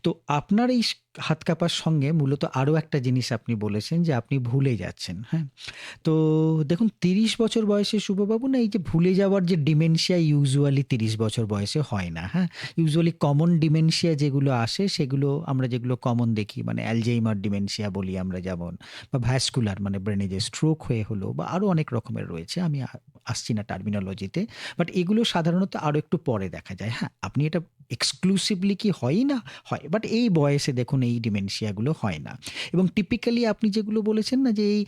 B: তো আপনার এই হাত কাঁপার সঙ্গে মূলত আরও একটা জিনিস আপনি বলেছেন যে আপনি ভুলে যাচ্ছেন, হ্যাঁ? তো দেখুন ৩০ বছর বয়সে শুভবাবু না এই যে ভুলে যাওয়ার যে ডিমেনশিয়া ইউজুয়ালি ৩০ বছর বয়সে হয় না, হ্যাঁ? ইউজুয়ালি কমন ডিমেনশিয়া যেগুলো আসে সেগুলো আমরা যেগুলো কমন দেখি মানে অ্যালঝেইমার ডিমেনশিয়া বলি আমরা যেমন, বা ভ্যাসকুলার মানে ব্রেনে যে স্ট্রোক হয়ে হলো বা আরও অনেক রকমের রয়েছে, আমি আসছি না টার্মিনোলজিতে, বাট এগুলো সাধারণত আরও একটু পরে দেখা যায়। হ্যাঁ, আপনি এটা এক্সক্লুসিভলি কি হয়ই না? হয়, বাট এই বয়সে দেখুন এই ডিমেনশিয়াগুলো হয় না। এবং টিপিক্যালি আপনি যেগুলো বলেছেন না যে এই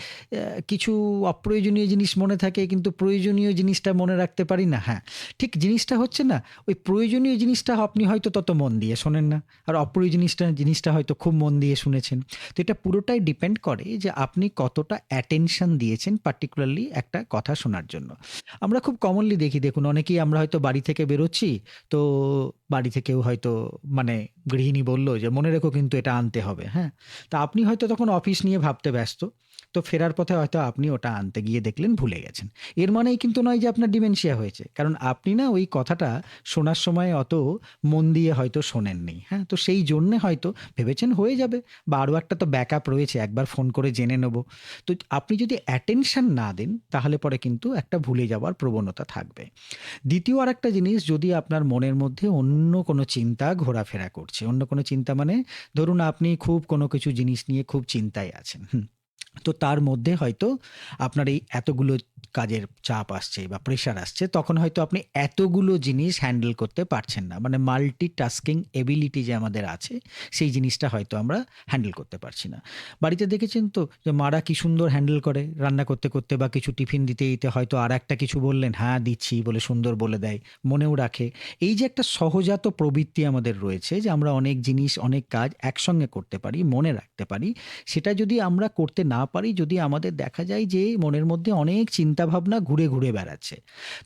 B: কিছু অপ্রয়োজনীয় জিনিস মনে থাকে কিন্তু প্রয়োজনীয় জিনিসটা মনে রাখতে পারি না, হ্যাঁ, ঠিক জিনিসটা হচ্ছে না ওই প্রয়োজনীয় জিনিসটা আপনি হয়তো তত মন দিয়ে শোনেন না, আর অপ্রয়োজনীয় জিনিসটা হয়তো খুব মন দিয়ে শুনেছেন। তো এটা পুরোটাই ডিপেন্ড করে যে আপনি কতটা অ্যাটেনশন দিয়েছেন পার্টিকুলারলি একটা কথা শোনার জন্য। আমরা খুব কমনলি দেখি, দেখুন অনেকেই আমরা হয়তো বাড়ি থেকে বেরোচ্ছি, তো বাড়ি থেকেও হয়তো মানে গৃহিণী বলল যে মনে রেখো কিন্তু এটা আনতে হবে, হ্যাঁ? তা আপনি হয়তো তখন অফিস নিয়ে ভাবতে ব্যস্ত, তো ফেরার পথে হয়তো আপনি ওটা আনতে গিয়ে দেখলেন ভুলে গেছেন। এর মানেই কিন্তু নয় যে আপনার ডিমেনশিয়া হয়েছে, কারণ আপনি না ওই কথাটা শোনার সময় অত মন দিয়ে হয়তো শোনেননি, হ্যাঁ? তো সেই জন্যে হয়তো ভেবেছেন হয়ে যাবে, বা আরও একটা তো ব্যাকআপ রয়েছে, একবার ফোন করে জেনে নেব। তো আপনি যদি অ্যাটেনশন না দেন তাহলে পরে কিন্তু একটা ভুলে যাওয়ার প্রবণতা থাকবে। দ্বিতীয় আরেকটা জিনিস, যদি আপনার মনের মধ্যে অন্য কোনো চিন্তা ঘোরাফেরা করছে, অন্য কোনো চিন্তা মানে ধরুন আপনি খুব কোনো কিছু জিনিস নিয়ে খুব চিন্তায় আছেন, তো তার মধ্যে হয়তো আপনার এই এতগুলো কাজের চাপ আসছে বা প্রেশার আসছে, তখন হয়তো আপনি এতগুলো জিনিস হ্যান্ডেল করতে পারছেন না, মানে মাল্টিটাস্কিং এবিলিটি যে আমাদের আছে সেই জিনিসটা হয়তো আমরা হ্যান্ডেল করতে পারছি না। বাড়িতে দেখেছেন তো যে মারা কি সুন্দর হ্যান্ডেল করে, রান্না করতে করতে বা কিছু টিফিন দিতে দিতে হয়তো আর একটা কিছু বললেন, হ্যাঁ দিচ্ছি বলে সুন্দর বলে দেয়, মনেও রাখে। এই যে একটা সহজাত প্রবৃত্তি আমাদের রয়েছে যে আমরা অনেক জিনিস অনেক কাজ একসঙ্গে করতে পারি, মনে রাখতে পারি, সেটা যদি আমরা করতে না পারি, যদি আমাদের দেখা যায় যে মনের মধ্যে অনেক চিন্তাভাবনা ঘুরে ঘুরে বেড়াচ্ছে,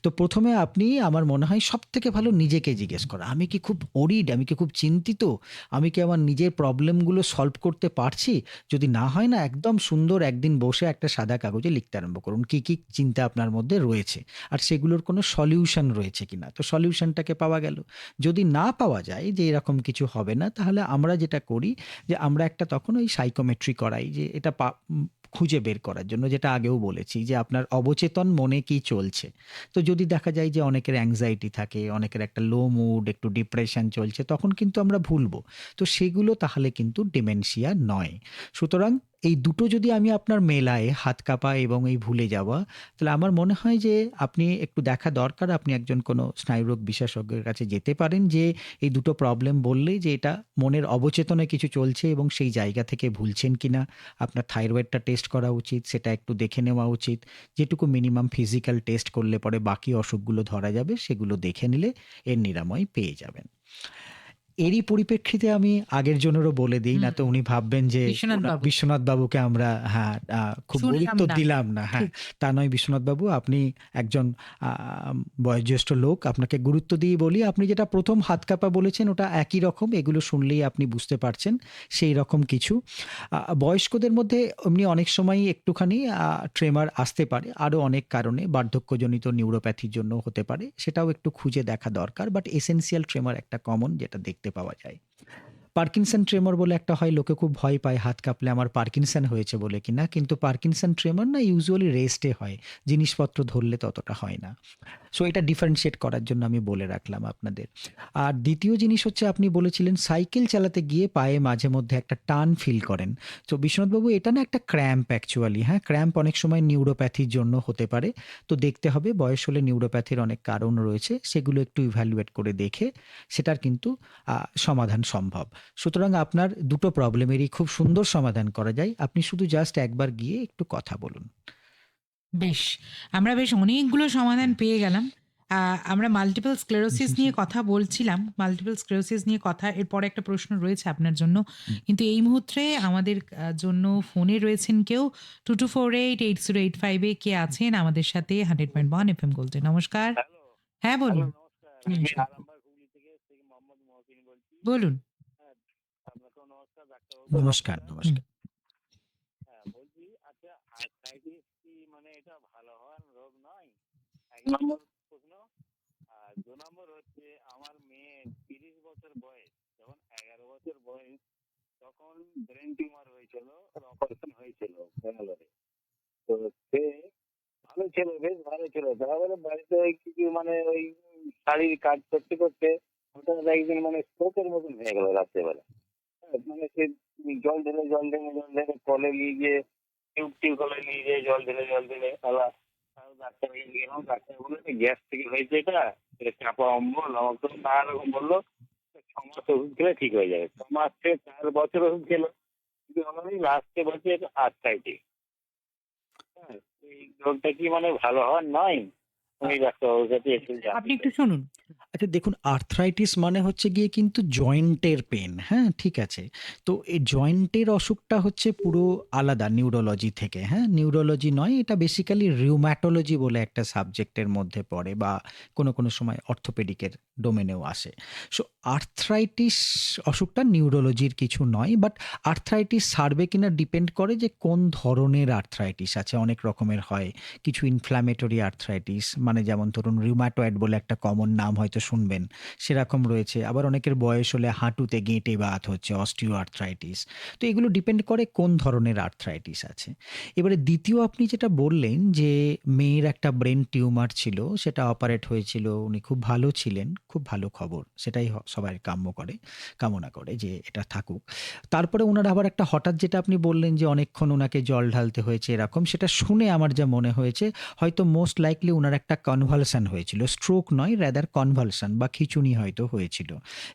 B: তো প্রথমে আপনি আমার মনে হয় সবথেকে ভালো নিজেকে জিজ্ঞেস করা, আমি কি খুব ওরিড, আমি কি খুব চিন্তিত, আমি কি আমার নিজের প্রবলেমগুলো সলভ করতে পারছি? যদি না হয় না, একদম সুন্দর একদিন বসে একটা সাদা কাগজে লিখতে আরম্ভ করুন কি কি চিন্তা আপনার মধ্যে রয়েছে আর সেগুলোর কোনো সলিউশন রয়েছে কিনা। তো সলিউশনটাকে পাওয়া গেল। যদি না পাওয়া যায় যে এরকম কিছু হবে না, তাহলে আমরা যেটা করি যে আমরা একটা তখন ওই সাইকোমেট্রি করাই, যে এটা খুঁজে বের করার জন্য, যেটা আগেও বলেছি যে আপনার অবচেতন মনে কি চলছে। তো যদি দেখা যায় যে অনেকের অ্যাংজাইটি থাকে, অনেকের একটা লো মুড, একটু ডিপ্রেশন চলছে, তখন কিন্তু আমরা ভুলবো। তো সেগুলো তাহলে কিন্তু ডিমেনশিয়া নয়। সুতরাং এই দুটো যদি আমি আপনার মেলায়, হাত কাঁপা এবং এই ভুলে যাওয়া, তাহলে আমার মনে হয় যে আপনি একটু দেখা দরকার, আপনি একজন কোনো স্নায়ুরোগ বিশেষজ্ঞের কাছে যেতে পারেন, যে এই দুটো প্রবলেম বললে যে এটা মনের অবচেতনে কিছু চলছে এবং সেই জায়গা থেকে ভুলছেন কিনা। আপনার থাইরয়েডটা টেস্ট করা উচিত, সেটা একটু দেখে নেওয়া উচিত। যেটুকু মিনিমাম ফিজিক্যাল টেস্ট করলে পরে বাকি অসুখগুলো ধরা যাবে, সেগুলো দেখে নিলে এর নিরাময় পেয়ে যাবেন। এরই পরিপ্রেক্ষিতে আমি আগের জনেরও বলে দিই, না তো উনি ভাববেন যে
A: বিশ্বনাথ বাবু
B: বিশ্বনাথ বাবুকে আমরা খুব
A: শুনলাম
B: গুরুত্ব
A: না।
B: দিলাম না। হ্যাঁ,
A: ঠিক।
B: তা নয় বিশ্বনাথ বাবু, আপনি একজন বয়োজ্যেষ্ঠ লোক, আপনাকে গুরুত্ব দিয়ে বলি, আপনি যেটা প্রথম হাত কাঁপা বলেছেন ওটা একই রকম, এগুলো শুনলেই আপনি বুঝতে পারছেন সেই রকম কিছু। বয়স্কদের মধ্যে এমনি অনেক সময়ই একটুখানি ট্রেমার আসতে পারে, আরও অনেক কারণে, বার্ধক্যজনিত নিউরোপ্যাথির জন্য হতে পারে, সেটাও একটু খুঁজে দেখা দরকার, বাট এসেনশিয়াল ট্রেমার একটা কমন যেটা দেখতে পাওয়া যায়। পার্কিনসন ট্রেমর বলে একটা হয়, লোকে খুব ভয় পায় হাত কাঁপলে আমার পার্কিনসন হয়েছে বলে কিনা, কিন্তু পার্কিনসন ট্রেমর না ইউজুয়ালি রেস্টে হয়, জিনিসপত্র ধরলে ততটা হয় না। সো এটা ডিফারেন্সিয়েট করার জন্য আমি বলে রাখলাম আপনাদের। আর দ্বিতীয় জিনিস হচ্ছে, আপনি বলেছিলেন সাইকেল চালাতে গিয়ে পায়ে মাঝে মধ্যে একটা টান ফিল করেন। তো বিশ্বনাথবাবু এটা না একটা ক্র্যাম্প অ্যাকচুয়ালি, হ্যাঁ, ক্র্যাম্প অনেক সময় নিউরোপ্যাথির জন্য হতে পারে। তো দেখতে হবে, বয়স হলে নিউরোপ্যাথির অনেক কারণ রয়েছে, সেগুলো একটু ইভ্যালুয়েট করে দেখে সেটার কিন্তু সমাধান সম্ভব। সুতরাং আপনার দুটো প্রবলেমেরই খুব সুন্দর সমাধান করা যায়। আপনি শুধু জাস্ট একবার গিয়ে একটু কথা বলুন।
A: বেশ! আমরা বেশ অনেকগুলো সমাধান পেয়ে গেলাম। আমরা মাল্টিপল স্ক্লেরোসিস নিয়ে কথা বলছিলাম। মাল্টিপল স্ক্লেরোসিস নিয়ে কথা এরপরে একটা প্রশ্ন রয়েছে আপনার জন্য।
B: হুম।
A: কিন্তু এই মুহূর্তে আমাদের জন্য ফোনে রয়েছেন কেউ 22488085 এ কে আছেন আমাদের সাথে 100.1 এফএম গোল্ডে। নমস্কার।
C: হ্যালো
A: হ্যাঁ, বলুন।
C: নমস্কার। আমি
A: নমস্কার।
C: আরামবাগ হুগলি থেকে মোহাম্মদ মহসিন বলছি।
A: বলুন।
C: হ্যাঁ, আপনাকেও নমস্কার, ডাক্তারবাবুকে
B: নমস্কার,
C: নমস্কার।
A: হুম।
B: নমস্কার।
C: হ্যাঁ, বলছি আচ্ছা আর্থ্রাইটিস কি মানে এটা ভালো হওয়ার রোগ নয়? ১ নম্বর প্রশ্ন। আর ২ নম্বর হচ্ছে আমার মেয়ের ৩০ বছর বয়স, যখন ১১ বছর বয়স তখন ব্রেন টিউমার হয়েছিল, ওর অপারেশন হয়েছিল ব্যাঙ্গালোরে। তো সে ভালো ছিল, বেশ ভালো ছিল। তারপরে বাড়িতে ওই কিছু মানে ওই শাড়ির কাজ করতে করতে হঠাৎ একদিন মানে স্ট্রোকের মতন হয়ে গেল রাত্রেবেলা। হ্যাঁ, মানে সে জল ঢেলে কলে নিয়ে গিয়ে টিউব কলে নিয়ে গিয়ে জল ঢেলে তারপর ডাক্তারকে নিয়ে গেলাম। ডাক্তার বললো যে গ্যাস থেকে হয়েছে এটা চাপা অম্বল অমুক নানা রকম বললো। ৬ মাস ওষুধ খেলে ঠিক হয়ে যাবে। ৬ মাস থেকে ৪ বছর ওষুধ খেলো, কিন্তু আমারই লাস্টে বলছে এটা আর্থ্রাইটিস। হ্যাঁ, এই রোগটা কি মানে ভালো হওয়ার নয়? আমি ডাক্তারবাবুর কাছে একটু জানতে
A: আপনি একটু
C: চাই।
A: শুনুন।
B: আচ্ছা দেখুন, আর্থ্রাইটিস মানে হচ্ছে গিয়ে কিন্তু জয়েন্টের পেন। হ্যাঁ, ঠিক আছে। তো এই জয়েন্টের অসুখটা হচ্ছে পুরো আলাদা নিউরোলজি থেকে। হ্যাঁ, নিউরোলজি নয়, এটা বেসিক্যালি রিউম্যাটোলজি বলে একটা সাবজেক্টের মধ্যে পড়ে, বা কোনো সময় অর্থোপেডিকের ডোমেনেও আসে। সো আর্থ্রাইটিস অসুখটা নিউরোলজির কিছু নয়, বাট আর্থ্রাইটিস সারবে কিনা ডিপেন্ড করে যে কোন ধরনের আর্থ্রাইটিস আছে। অনেক রকমের হয়। কিছু ইনফ্ল্যামেটরি আর্থ্রাইটিস, মানে যেমন ধরুন রিউম্যাটয়েড বলে একটা কমন নাম হয়তো শুনবেন, সেরকম রয়েছে। আবার অনেকের বয়স হলে হাঁটুতে গেঁটে বাত হচ্ছে, অস্টিও আর্থ্রাইটিস। তো এগুলো ডিপেন্ড করে কোন ধরনের আর্থ্রাইটিস আছে। এবারে দ্বিতীয় আপনি যেটা বললেন যে মেয়ের একটা ব্রেন টিউমার ছিল, সেটা অপারেট হয়েছিল, উনি খুব ভালো ছিলেন, খুব ভালো খবর। সেটাই সবাই কামনা করে যে এটা থাকুক। তারপরে উনার আবার একটা হঠাৎ, যেটা আপনি বললেন যে অনেকক্ষণ উনাকে জল ঢালতে হয়েছে এরকম, সেটা শুনে আমার যা মনে হয়েছে হয়তো মোস্ট লাইকলি উনার একটা কনভালশন হয়েছিল। স্ট্রোক নয়, রাদার কনভালশন বা খিঁচুনি হয়তো হয়েছিল,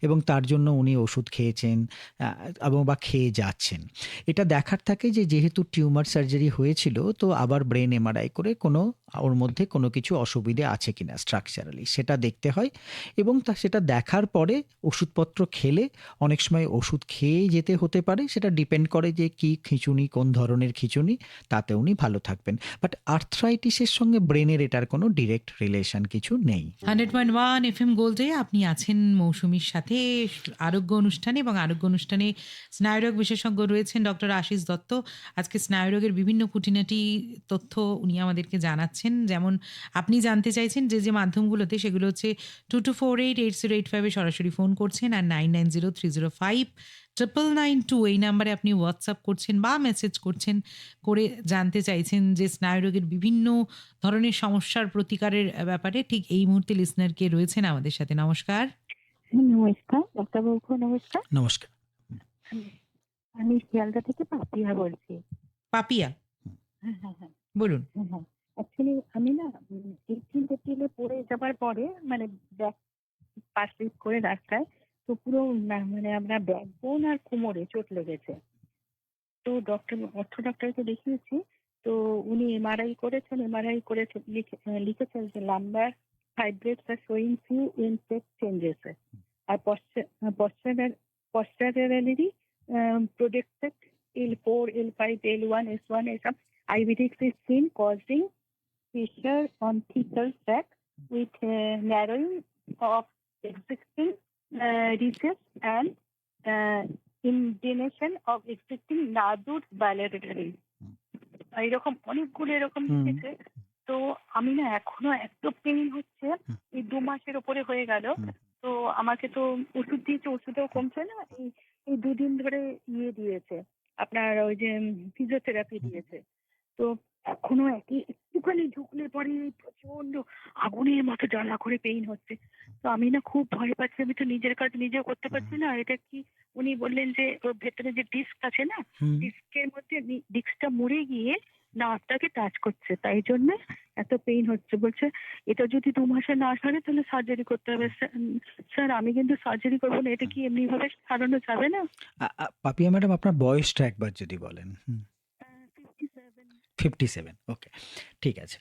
B: এবং তার জন্য উনি ওষুধ খেয়েছেন এবং বা খেয়ে যাচ্ছেন। এটা দেখার থাকে যে যেহেতু টিউমার সার্জারি হয়েছিল, তো আবার ব্রেন এমআরআই করে ওর মধ্যে কোনো কিছু অসুবিধে আছে কিনা স্ট্রাকচারালি সেটা দেখতে হয়, এবং সেটা দেখার পরে ওষুধপত্র খেলে, অনেক সময় ওষুধ খেয়েই যেতে হতে পারে, সেটা ডিপেন্ড করে যে কি খিঁচুনি, কোন ধরনের খিঁচুনি, তাতে উনি ভালো থাকবেন। বাট আর্থ্রাইটিসের সঙ্গে ব্রেনের এটার কোনো ডিরেক্ট রিলেশন কিছু নেই।
A: 100.1 এফএম গোল্ডে আপনি আছেন মৌসুমীর সাথে আরোগ্য অনুষ্ঠানে, এবং আরোগ্য অনুষ্ঠানে স্নায়ুরোগ বিশেষজ্ঞ রয়েছেন ডক্টর আশিস দত্ত। আজকে স্নায়ুরোগের বিভিন্ন খুঁটিনাটি তথ্য উনি আমাদেরকে জানাচ্ছেন। যেমন আপনি জানতে চাইছেন যে মাধ্যমগুলোতে, সেগুলো হচ্ছে 22488085 এ সরাসরি ফোন করছেন, আর 9903059992 এই নাম্বারে আপনি হোয়াটসঅ্যাপ করছেন বা মেসেজ করছেন, করে জানতে চাইছেন যে স্নায়ুরোগের বিভিন্ন ধরনের সমস্যার প্রতিকারের ব্যাপারে। ঠিক এই মুহূর্তে লিসনার কে রয়েছেন আমাদের সাথে। নমস্কার।
F: নমস্কার, ডাক্তারবাবু নমস্কার।
B: নমস্কার।
F: আমি শিয়ালদা থেকে পাপিয়া বলছি।
A: পাপিয়া,
F: হ্যাঁ।
A: বলুন।
F: অ্যাকচুয়ালি আমি না 18 এপ্রিলে পড়ে যাবার পরে মানে ব্যাক পা স্লিপ করে রাস্তায়, তো পুরো মানে আমরা ব্যাকবোন আর কোমরে চোট লেগেছে। তো অর্থ ডক্টরকে দেখিয়েছি। তো উনি এমআরআই করেছেন, লিখেছেন যে লাম্বার ফাইব্রেটস are showing few insect changes, আর posteriorly projected L4, L5, L1, S1, S1. IVDX is seen causing pressure on thecal sac with narrowing of existing recess and indentation of existing nerve roots bilaterally. এরকম অনেকগুলো এরকম লিখেছে। তো আমি না এখনো এত পেইন হচ্ছে, এই 2 মাসের উপরে হয়ে গেল। তো আমাকে তো ওষুধ দিয়েছে, ওষুধেও কমছে না। এই 2 দিন ধরে দিয়েছে, আপনার ওই যে ফিজিওথেরাপি দিয়েছে। তো এখনো একটুখানি ঝুঁকলে পরে প্রচন্ড আগুনের মতো জ্বালা করে পেইন হচ্ছে। তো আমি না খুব ভয় পাচ্ছি, আমি তো নিজের কাজ নিজেও করতে পারছি না। এটা কি, উনি বললেন যে ওর ভেতরে যে ডিস্ক আছে না, ডিস্কের মধ্যে ডিস্কটা মরে গিয়ে নার্ভটাকে টাচ করছে, তাই জন্য এত পেইন হচ্ছে। বলছে এটা যদি 2 মাসে না সারে তাহলে সার্জারি করতে হবে। স্যার আমি কিন্তু সার্জারি করবো না, এটা কি এমনি ভাবে সারানো যাবে না?
B: পাপিয়া ম্যাডাম, আপনার বয়সটা একবার যদি বলেন।
F: 57।
B: 57, ওকে, ঠিক আছে।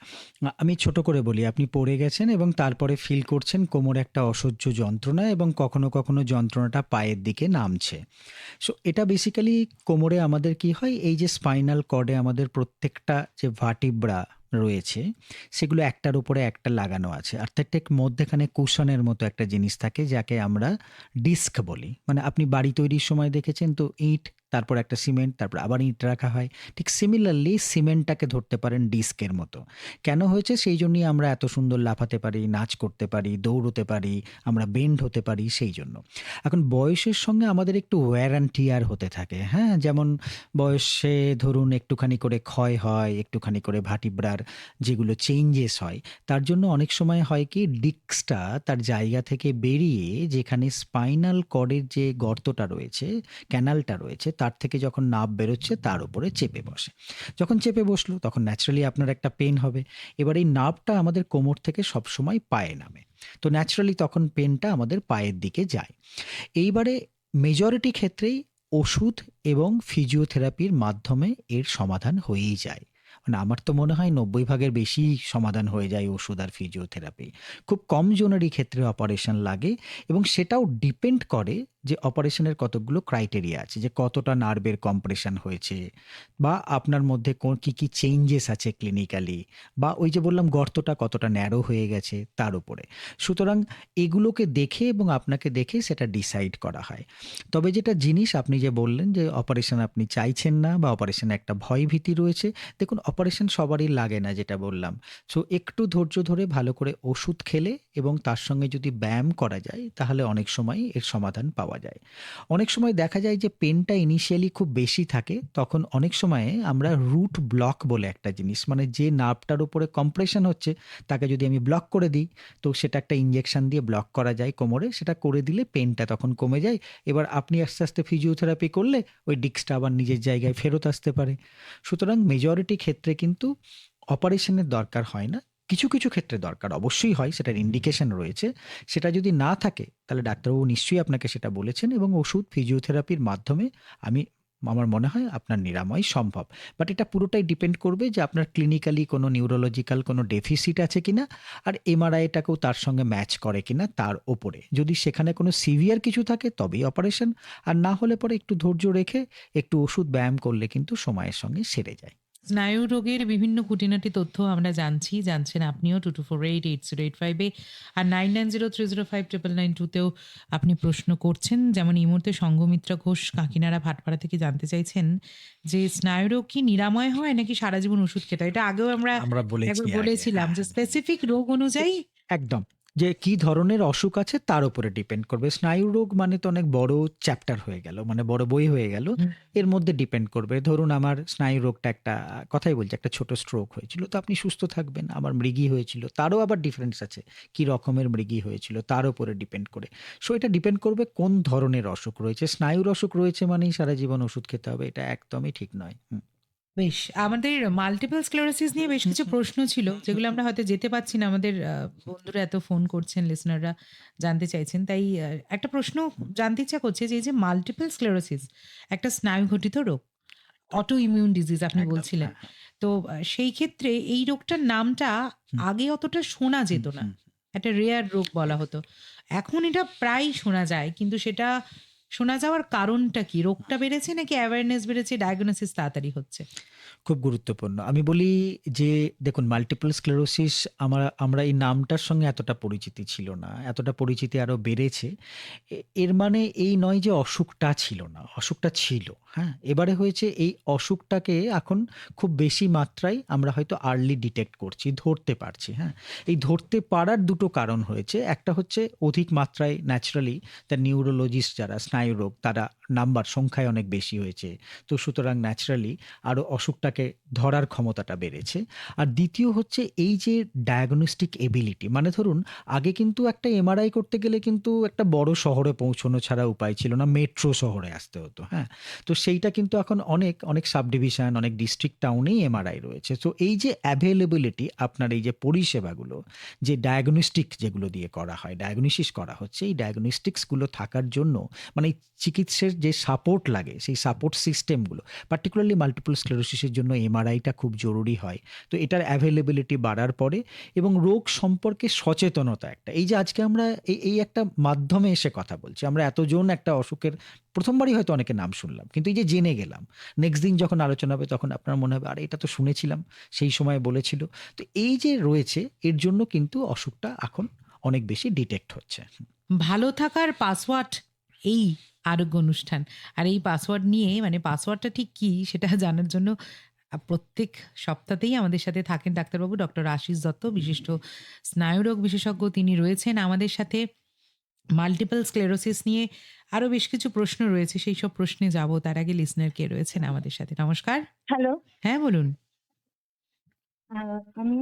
B: আমি ছোট করে বলি, আপনি পড়ে গেছেন এবং তারপরে ফিল করছেন কোমরে একটা অসহ্য যন্ত্রণা এবং কখনো কখনো যন্ত্রণাটা পায়ের দিকে নামছে। সো এটা বেসিক্যালি কোমরে আমাদের কি হয়, এই যে স্পাইনাল কর্ডে আমাদের প্রত্যেকটা যে ভার্টিব্রা রয়েছে সেগুলো একটার উপরে একটা লাগানো আছে, অর্থাৎ ঠিক মধ্যেখানে কুশনের মতো একটা জিনিস থাকে যাকে আমরা ডিস্ক বলি। মানে আপনি বাড়ি তৈরির সময় দেখেছেন তো, ইট, তারপর একটা সিমেন্ট, তারপর আবার ইট রাখা হয়, ঠিক সিমিলারলি সিমেন্টটাকে ধরতে পারেন ডিস্কের মতো। কেন হয়েছে, সেই জন্যই আমরা এত সুন্দর লাফাতে পারি, নাচ করতে পারি, দৌড়তে পারি, আমরা বেন্ড হতে পারি, সেই জন্য। এখন বয়সের সঙ্গে আমাদের একটু ওয়্যার অ্যান্ড টিয়ার হতে থাকে, হ্যাঁ, যেমন বয়সে ধরুন একটুখানি করে ক্ষয় হয়, একটুখানি করে ভার্টিব্রার যেগুলো চেঞ্জেস হয়, তার জন্য অনেক সময় হয় কি ডিস্কটা তার জায়গা থেকে বেরিয়ে যেখানে স্পাইনাল কর্ডের যে গর্তটা রয়েছে, ক্যানালটা রয়েছে, তার থেকে যখন নার্ভ বেরোচ্ছে তার উপরে চেপে বসে। যখন চেপে বসলো তখন ন্যাচারালি আপনার একটা পেন হবে। এবার এই নার্ভটা আমাদের কোমর থেকে সবসময় পায়ে নামে, তো ন্যাচারালি তখন পেনটা আমাদের পায়ের দিকে যায়। এইবারে মেজরিটি ক্ষেত্রেই ওষুধ এবং ফিজিওথেরাপির মাধ্যমে এর সমাধান হয়েই যায়। মানে আমার তো মনে হয় 90 ভাগের বেশি সমাধান হয়ে যায় ওষুধ আর ফিজিওথেরাপি। খুব কম জনেরই ক্ষেত্রে অপারেশন লাগে এবং সেটাও ডিপেন্ড করে যে অপারেশনের কতগুলো ক্রাইটেরিয়া আছে, যে কতটা নার্ভের কম্প্রেশন হয়েছে বা আপনার মধ্যে কী কী চেঞ্জেস আছে ক্লিনিক্যালি, বা ওই যে বললাম গর্তটা কতটা ন্যারো হয়ে গেছে তার উপরে। সুতরাং এগুলোকে দেখে এবং আপনাকে দেখে সেটা ডিসাইড করা হয়। তবে যেটা জিনিস আপনি যে বললেন যে অপারেশন আপনি চাইছেন না বা অপারেশনে একটা ভয় ভীতি রয়েছে, দেখুন অপারেশন সবারই লাগে না, যেটা বললাম। সো একটু ধৈর্য ধরে ভালো করে ওষুধ খেলে এবং তার সঙ্গে যদি ব্যায়াম করা যায় তাহলে অনেক সময় এর সমাধান পাওয়া যায়। অনেক সময় দেখা যায় যে পেনটা ইনিশিয়ালি খুব বেশি থাকে, তখন অনেক সময়ে আমরা রুট ব্লক বলে একটা জিনিস, মানে যে নার্ভটার উপরে কম্প্রেশন হচ্ছে তাকে যদি আমি ব্লক করে দিই, তো সেটা একটা ইঞ্জেকশন দিয়ে ব্লক করা যায় কোমরে, সেটা করে দিলে পেনটা তখন কমে যায়। এবার আপনি আস্তে আস্তে ফিজিওথেরাপি করলে ওই ডিস্কটা আবার নিজের জায়গায় ফেরত আসতে পারে। সুতরাং মেজরিটি ক্ষেত্রে কিন্তু অপারেশনের দরকার হয় না। কিছু কিছু ক্ষেত্রে দরকার অবশ্যই হয়, সেটার ইন্ডিকেশন রয়েছে। সেটা যদি না থাকে তাহলে ডাক্তারবাবু নিশ্চয়ই আপনাকে সেটা বলেছেন এবং ওষুধ ফিজিওথেরাপির মাধ্যমে আমার মনে হয় আপনার নিরাময় সম্ভব। বাট এটা পুরোটাই ডিপেন্ড করবে যে আপনার ক্লিনিক্যালি কোনো নিউরোলজিক্যাল কোনো ডেফিসিট আছে কিনা, আর এমআরআইটাকেও তার সঙ্গে ম্যাচ করে কিনা তার ওপরে। যদি সেখানে কোনো সিভিয়ার কিছু থাকে তবেই অপারেশন, আর না হলে পরে একটু ধৈর্য রেখে একটু ওষুধ ব্যায়াম করলে কিন্তু সময়ের সঙ্গে সেরে যায়।
A: স্নায়ু রোগের বিভিন্ন খুঁটিনাটি তথ্য আমরা জানছেন আপনিও 22488085 আর 9903059992তেও আপনি প্রশ্ন করছেন। যেমন এই মুহূর্তে সংঘমিত্রা ঘোষ কাকিনাড়া ভাটপাড়া থেকে জানতে চাইছেন যে স্নায়ু রোগ কি নিরাময় হয় নাকি সারা জীবন ওষুধ খেতে হয়? এটা আগেও আমরা
B: আমরা বলেছি
A: একবার
B: আগে,
A: বলেছিলাম যে
B: হ্যাঁ।
A: স্পেসিফিক রোগ অনুযায়ী
B: একদম। যে কি ধরনের অসুখ আছে তার উপরে ডিপেন্ড করবে। স্নায়ু রোগ মানে তো অনেক বড় চ্যাপ্টার হয়ে গেল, মানে বড় বই হয়ে গেল। এর মধ্যে ডিপেন্ড করবে। ধরুন আমার স্নায়ু রোগটা একটা কথাই বলছি, একটা ছোট স্ট্রোক হয়েছিল, তো আপনি সুস্থ থাকবেন। আমার মৃগী হয়েছিল, তারও আবার ডিফারেন্স আছে। কি রকমের মৃগী হয়েছিল তার উপরে ডিপেন্ড করে। সো এটা ডিপেন্ড করবে কোন ধরনের অসুখ রয়েছে। স্নায়ুর অসুখ রয়েছে মানেই সারা জীবন ওষুধ খেতে হবে, এটা একদমই ঠিক নয়।
A: বেশ, আমাদের মাল্টিপল স্ক্লেরোসিস নিয়ে বেশ কিছু প্রশ্ন ছিল যেগুলো আমরা হয়তো যেতে পারছি না। আমাদের বন্ধুরা এত ফোন করছেন, লিসনাররা জানতে চাইছেন। তাই একটা প্রশ্ন জানতে ইচ্ছা করছে যে এই যে মাল্টিপল স্ক্লেরোসিস একটা স্নায়ু ঘটিত রোগ, অটো ইমিউন ডিজিজ আপনি
B: একদম,
A: বলছিলেন।
B: হ্যাঁ, হ্যাঁ।
A: তো সেই ক্ষেত্রে এই রোগটার নামটা আগে অতটা শোনা যেত না। একটা রেয়ার রোগ বলা হতো। এখন এটা প্রায়ই শোনা যায়, কিন্তু সেটা শোনা যাওয়ার কারণটা কি? রোগটা বেড়েছে নাকি অ্যাওয়ারনেস বেড়েছে, ডায়াগনোসিস তাড়াতাড়ি হচ্ছে?
B: খুব গুরুত্বপূর্ণ। আমি বলি যে দেখুন মাল্টিপল স্ক্লেরোসিস আমরা এই নামটার সঙ্গে এতটা পরিচিতি ছিল না। এতটা পরিচিতি আরো বেড়েছে। এর মানে এই নয় যে অসুখটা ছিল না। অসুখটা ছিল। হ্যাঁ? এবারে হয়েছে এই অসুখটাকে এখন খুব বেশি মাত্রায় আমরা হয়তো আর্লি ডিটেক্ট করছি, ধরতে পারছি। হ্যাঁ? এই ধরতে পারার দুটো কারণ হয়েছে। একটা হচ্ছে অধিক মাত্রায় ন্যাচারালি নিউরোলজিস্ট যারা স্নায়ু স্নায়ুরোগ তারা সংখ্যায় অনেক বেশি হয়েছে। তো সুতরাং ন্যাচারালি আরও অসুখটাকে ধরার ক্ষমতাটা বেড়েছে। আর দ্বিতীয় হচ্ছে এই যে ডায়াগনস্টিক এবিলিটি, মানে ধরুন আগে কিন্তু একটা এমআরআই করতে গেলে কিন্তু একটা বড় শহরে পৌঁছানো ছাড়া উপায় ছিল না, মেট্রো শহরে আসতে হতো। হ্যাঁ, তো সেইটা কিন্তু এখন অনেক অনেক সাব ডিভিশন, অনেক ডিস্ট্রিক্ট টাউনেই এমআরআই রয়েছে। তো এই যে অ্যাভেলেবিলিটি, আপনার এই যে পরিষেবাগুলো, যে ডায়াগনস্টিক যেগুলো দিয়ে করা হয়, ডায়াগনোসিস করা হচ্ছে, এই ডায়াগনস্টিক্সগুলো থাকার জন্য মানে এই চিকিৎসার যে সাপোর্ট লাগে সেই সাপোর্ট সিস্টেমগুলো, পার্টিকুলারলি মাল্টিপল স্ক্লেরোসিসের জন্য এমআরআইটা খুব জরুরি হয়। তো এটার অ্যাভেলেবিলিটি বাড়ার পরে এবং রোগ সম্পর্কে সচেতনতা একটা, এই যে আজকে আমরা এই একটা মাধ্যমে এসে কথা বলছি, আমরা এতজন একটা অসুখের প্রথমবারই হয়তো অনেকে নাম শুনলাম, কিন্তু এই যে জেনে গেলাম, নেক্সট দিন যখন আলোচনা হবে তখন আপনার মনে হবে আরে এটা তো শুনেছিলাম, সেই সময় বলেছিল। তো এই যে রয়েছে এর জন্য কিন্তু অসুখটা এখন অনেক বেশি ডিটেক্ট হচ্ছে।
A: ভালো থাকার পাসওয়ার্ড এই আরোগ্য অনুষ্ঠান। আর এই পাসওয়ার্ড নিয়ে মানে পাসওয়ার্ডটা ঠিক কী সেটা জানার জন্য প্রত্যেক সপ্তাহতেই আমাদের সাথে থাকেন ডাক্তারবাবু ডক্টর আশিস দত্ত, বিশিষ্ট স্নায়ুরোগ বিশেষজ্ঞ। তিনি রয়েছেন আমাদের সাথে। মাল্টিপল স্ক্লেরোসিস নিয়ে আরো বেশ কিছু প্রশ্ন রয়েছে, সেই সব প্রশ্নে যাব। তার আগে লিসনার কে রয়েছেন আমাদের সাথে। নমস্কার।
G: হ্যালো,
A: হ্যাঁ, বলুন।
G: আমি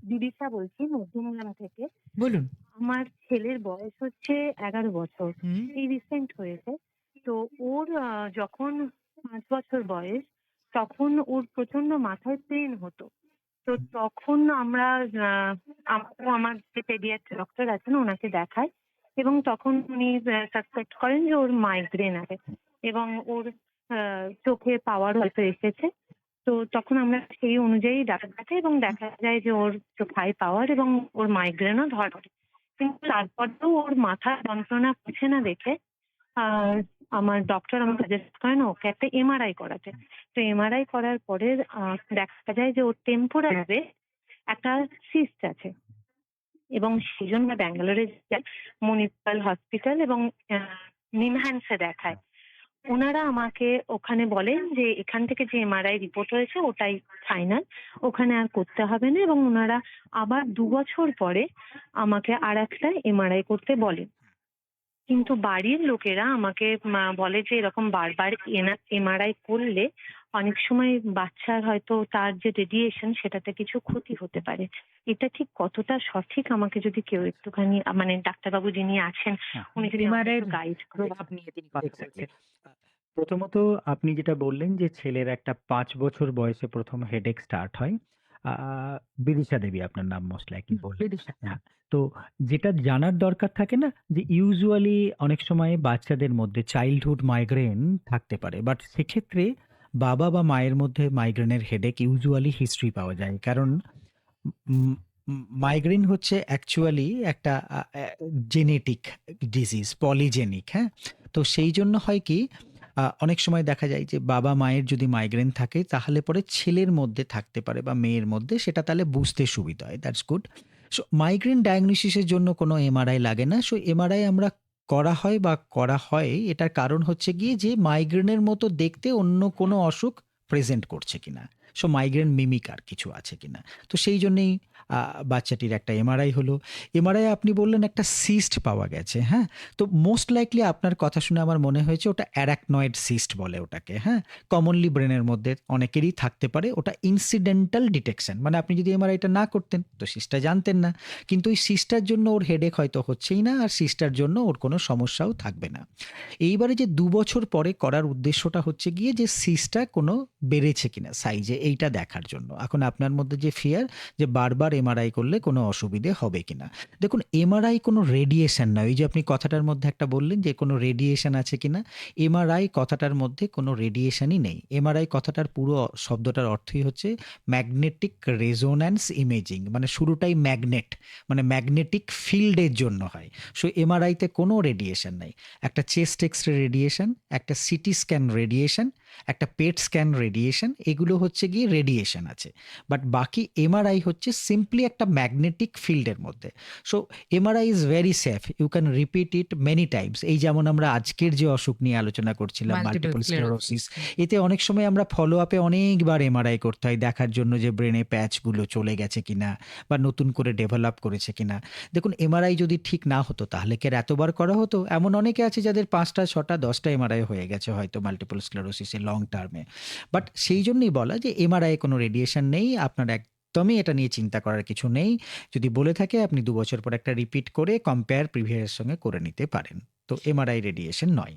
G: বিদিশা বলছি মধ্যমগ্রাম থেকে।
A: বলুন।
G: আমার ছেলের বয়স হচ্ছে 11 বছর।
A: হুম।
G: এই রিসেন্ট হয়েছে। তো ওর যখন 5 বছর বয়স, তখন ওর প্রচন্ড মাথায় পেন হতো। তো তখন আমরা আমার যে পেডিয়াট্রিক ডক্টর আছেন ওনাকে দেখাই, এবং তখন উনি সাসপেক্ট করেন যে ওর মাইগ্রেন আছে এবং ওর চোখে পাওয়ার হয়তো এসেছে। তো তখন আমরা সেই অনুযায়ী ডাক্তার দেখাই এবং দেখা যায় যে ওর হাই পাওয়ার এবং ওর মাইগ্রেনও ধরা পড়ে। কিন্তু তারপরেও ওর মাথার যন্ত্রণা করছে না দেখে আমার ডক্টর আমাকে সাজেস্ট করেন ওকে একটা এমআরআই করাতে। তো এমআরআই করার পরে দেখা যায় যে ওর টেম্পোরারি একটা সিস্ট আছে, এবং সেই জন্য ব্যাঙ্গালোরে যাই, মিউনিসিপ্যাল হসপিটাল এবং নিমহ্যান্সে দেখায়। ওনারা আমাকে ওখানে বলেন যে এখান থেকে যে এমআরআই রিপোর্ট হয়েছে ওটাই ফাইনাল, ওখানে আর করতে হবে না, এবং ওনারা আবার 2 বছর পরে আমাকে আর একটা এমআরআই করতে বলেন। কিন্তু বাড়ির লোকেরা আমাকে বলে যে এরকম বারবার এমআরআই করলে অনেক সময় বাচ্চার হয়তো তার যে রেডিয়েশন সেটাতে কিছু ক্ষতি হতে পারে। এটা ঠিক কতটা সঠিক আমাকে যদি কেউ একটুখানি মানে ডাক্তারবাবু যিনি আছেন উনি যদি
A: এমআরআই
G: গাইড করে।
A: প্রভাব নিয়ে তিনি কথা
B: এক্স্যাক্টলি।
A: বলছেন।
B: প্রথমত আপনি যেটা বললেন যে ছেলের একটা 5 বছর বয়সে প্রথম হেডেক স্টার্ট হয়। আ বিদিশা দেবী আপনার নাম মোস্ট লাইকলি বললেন।
A: বিদিশা।
B: হ্যাঁ, তো যেটা জানার দরকার থাকে না যে ইউজুয়ালি অনেক সময় বাচ্চাদের মধ্যে চাইল্ডহুড মাইগ্রেন থাকতে পারে। বাট সেক্ষেত্রে বাবা বা মায়ের মধ্যে মাইগ্রেনের হেডেক ইউজুয়ালি হিস্ট্রি পাওয়া যায়। কারণ উম মাইগ্রেন হচ্ছে অ্যাকচুয়ালি একটা জেনেটিক ডিজিজ, পলিজেনিক। হ্যাঁ? তো সেই জন্য হয় কি অনেক সময় দেখা যায় যে বাবা মায়ের যদি মাইগ্রেন থাকে তাহলে পরে ছেলের মধ্যে থাকতে পারে বা মেয়ের মধ্যে, সেটা তাহলে বুঝতে সুবিধা হয়। That's good. সো মাইগ্রেন ডায়াগনোসিসের জন্য কোনো এমআরআই লাগে না। সো এমআরআই আমরা করা হয় এটার কারণ হচ্ছে গিয়ে যে মাইগ্রেনের মতো দেখতে অন্য কোনো অসুখ প্রেজেন্ট করছে কিনা। সো মাইগ্রেন মিমিক আর কিছু আছে কিনা। তো সেই জন্যেই বাচ্চাটির একটা এমআরআই হলো। এমআরআই আপনি বললেন একটা সিস্ট পাওয়া গেছে। হ্যাঁ? তো মোস্ট লাইকলি আপনার কথা শুনে আমার মনে হয়েছে ওটা অ্যারাকনয়েড সিস্ট বলে ওটাকে। হ্যাঁ? কমনলি ব্রেনের মধ্যে অনেকেরই থাকতে পারে। ওটা ইনসিডেন্টাল ডিটেকশন। মানে আপনি যদি এমআরআইটা না করতেন তো সিস্টটা জানতেন না। কিন্তু ওই সিস্টটার জন্য ওর হেডেক হয়তো হচ্ছেই না, আর সিস্টটার জন্য ওর কোনো সমস্যাও থাকবে না। এইবারে যে 2 বছর পরে করার উদ্দেশ্যটা হচ্ছে গিয়ে যে সিস্টটা কোনো বেড়েছে কিনা সাইজে, এইটা দেখার জন্য। এখন আপনার মধ্যে যে ফিয়ার যে বারবার এমআরআই করলে কোনো অসুবিধে হবে কিনা। দেখুন এমআরআই কোনো রেডিয়েশন নয়। এই যে আপনি কথাটার মধ্যে একটা বললেন যে কোনো রেডিয়েশন আছে কিনা, এমআরআই কথাটার মধ্যে কোনো রেডিয়েশনই নেই। এমআরআই কথাটার পুরো শব্দটার অর্থই হচ্ছে ম্যাগনেটিক রেজোন্যান্স ইমেজিং, মানে শুরুটাই ম্যাগনেট, মানে ম্যাগনেটিক ফিল্ডের জন্য হয়। সো এমআরআইতে কোনো রেডিয়েশন নাই। একটা চেস্ট এক্সরে রেডিয়েশন, একটা সিটি স্ক্যান রেডিয়েশন, একটা পেট স্ক্যান রেডিয়েশন, এগুলো হচ্ছে গিয়ে রেডিয়েশন আছে। বাট বাকি এমআরআই হচ্ছে সিম্পলি একটা ম্যাগনেটিক ফিল্ডের মধ্যে। So MRI is very safe, you can repeat it many times. এই যেমন আমরা আজকের যে অসুখ নিয়ে আলোচনা করছিলাম
A: মাল্টিপল
B: মাল্টিপল
A: স্ক্লেরোসিস।
B: স্ক্লেরোসিস, এতে অনেক সময় আমরা ফলো আপে অনেকবার এমআরআই করতে হয় দেখার জন্য যে ব্রেনে প্যাচগুলো চলে গেছে কিনা বা নতুন করে ডেভেলপ করেছে কিনা। দেখুন এমআরআই যদি ঠিক না হতো তাহলে কি আর এতবার করা হতো? এমন অনেকে আছে যাদের ৫টা ৬টা ১০টা এমআরআই হয়ে গেছে হয়তো মাল্টিপল স্ক্লেরোসিসে লং টার্মে। বাট সেই জন্যই বলা যে এমআরআই কোনো রেডিয়েশন নেই, আপনার একদমই এটা নিয়ে চিন্তা করার কিছু নেই। যদি বলে থাকে আপনি ২ বছর পর একটা রিপিট করে কম্পেয়ার প্রিভিয়াসের সঙ্গে করে নিতে পারেন। তো এমআরআই রেডিয়েশন নয়।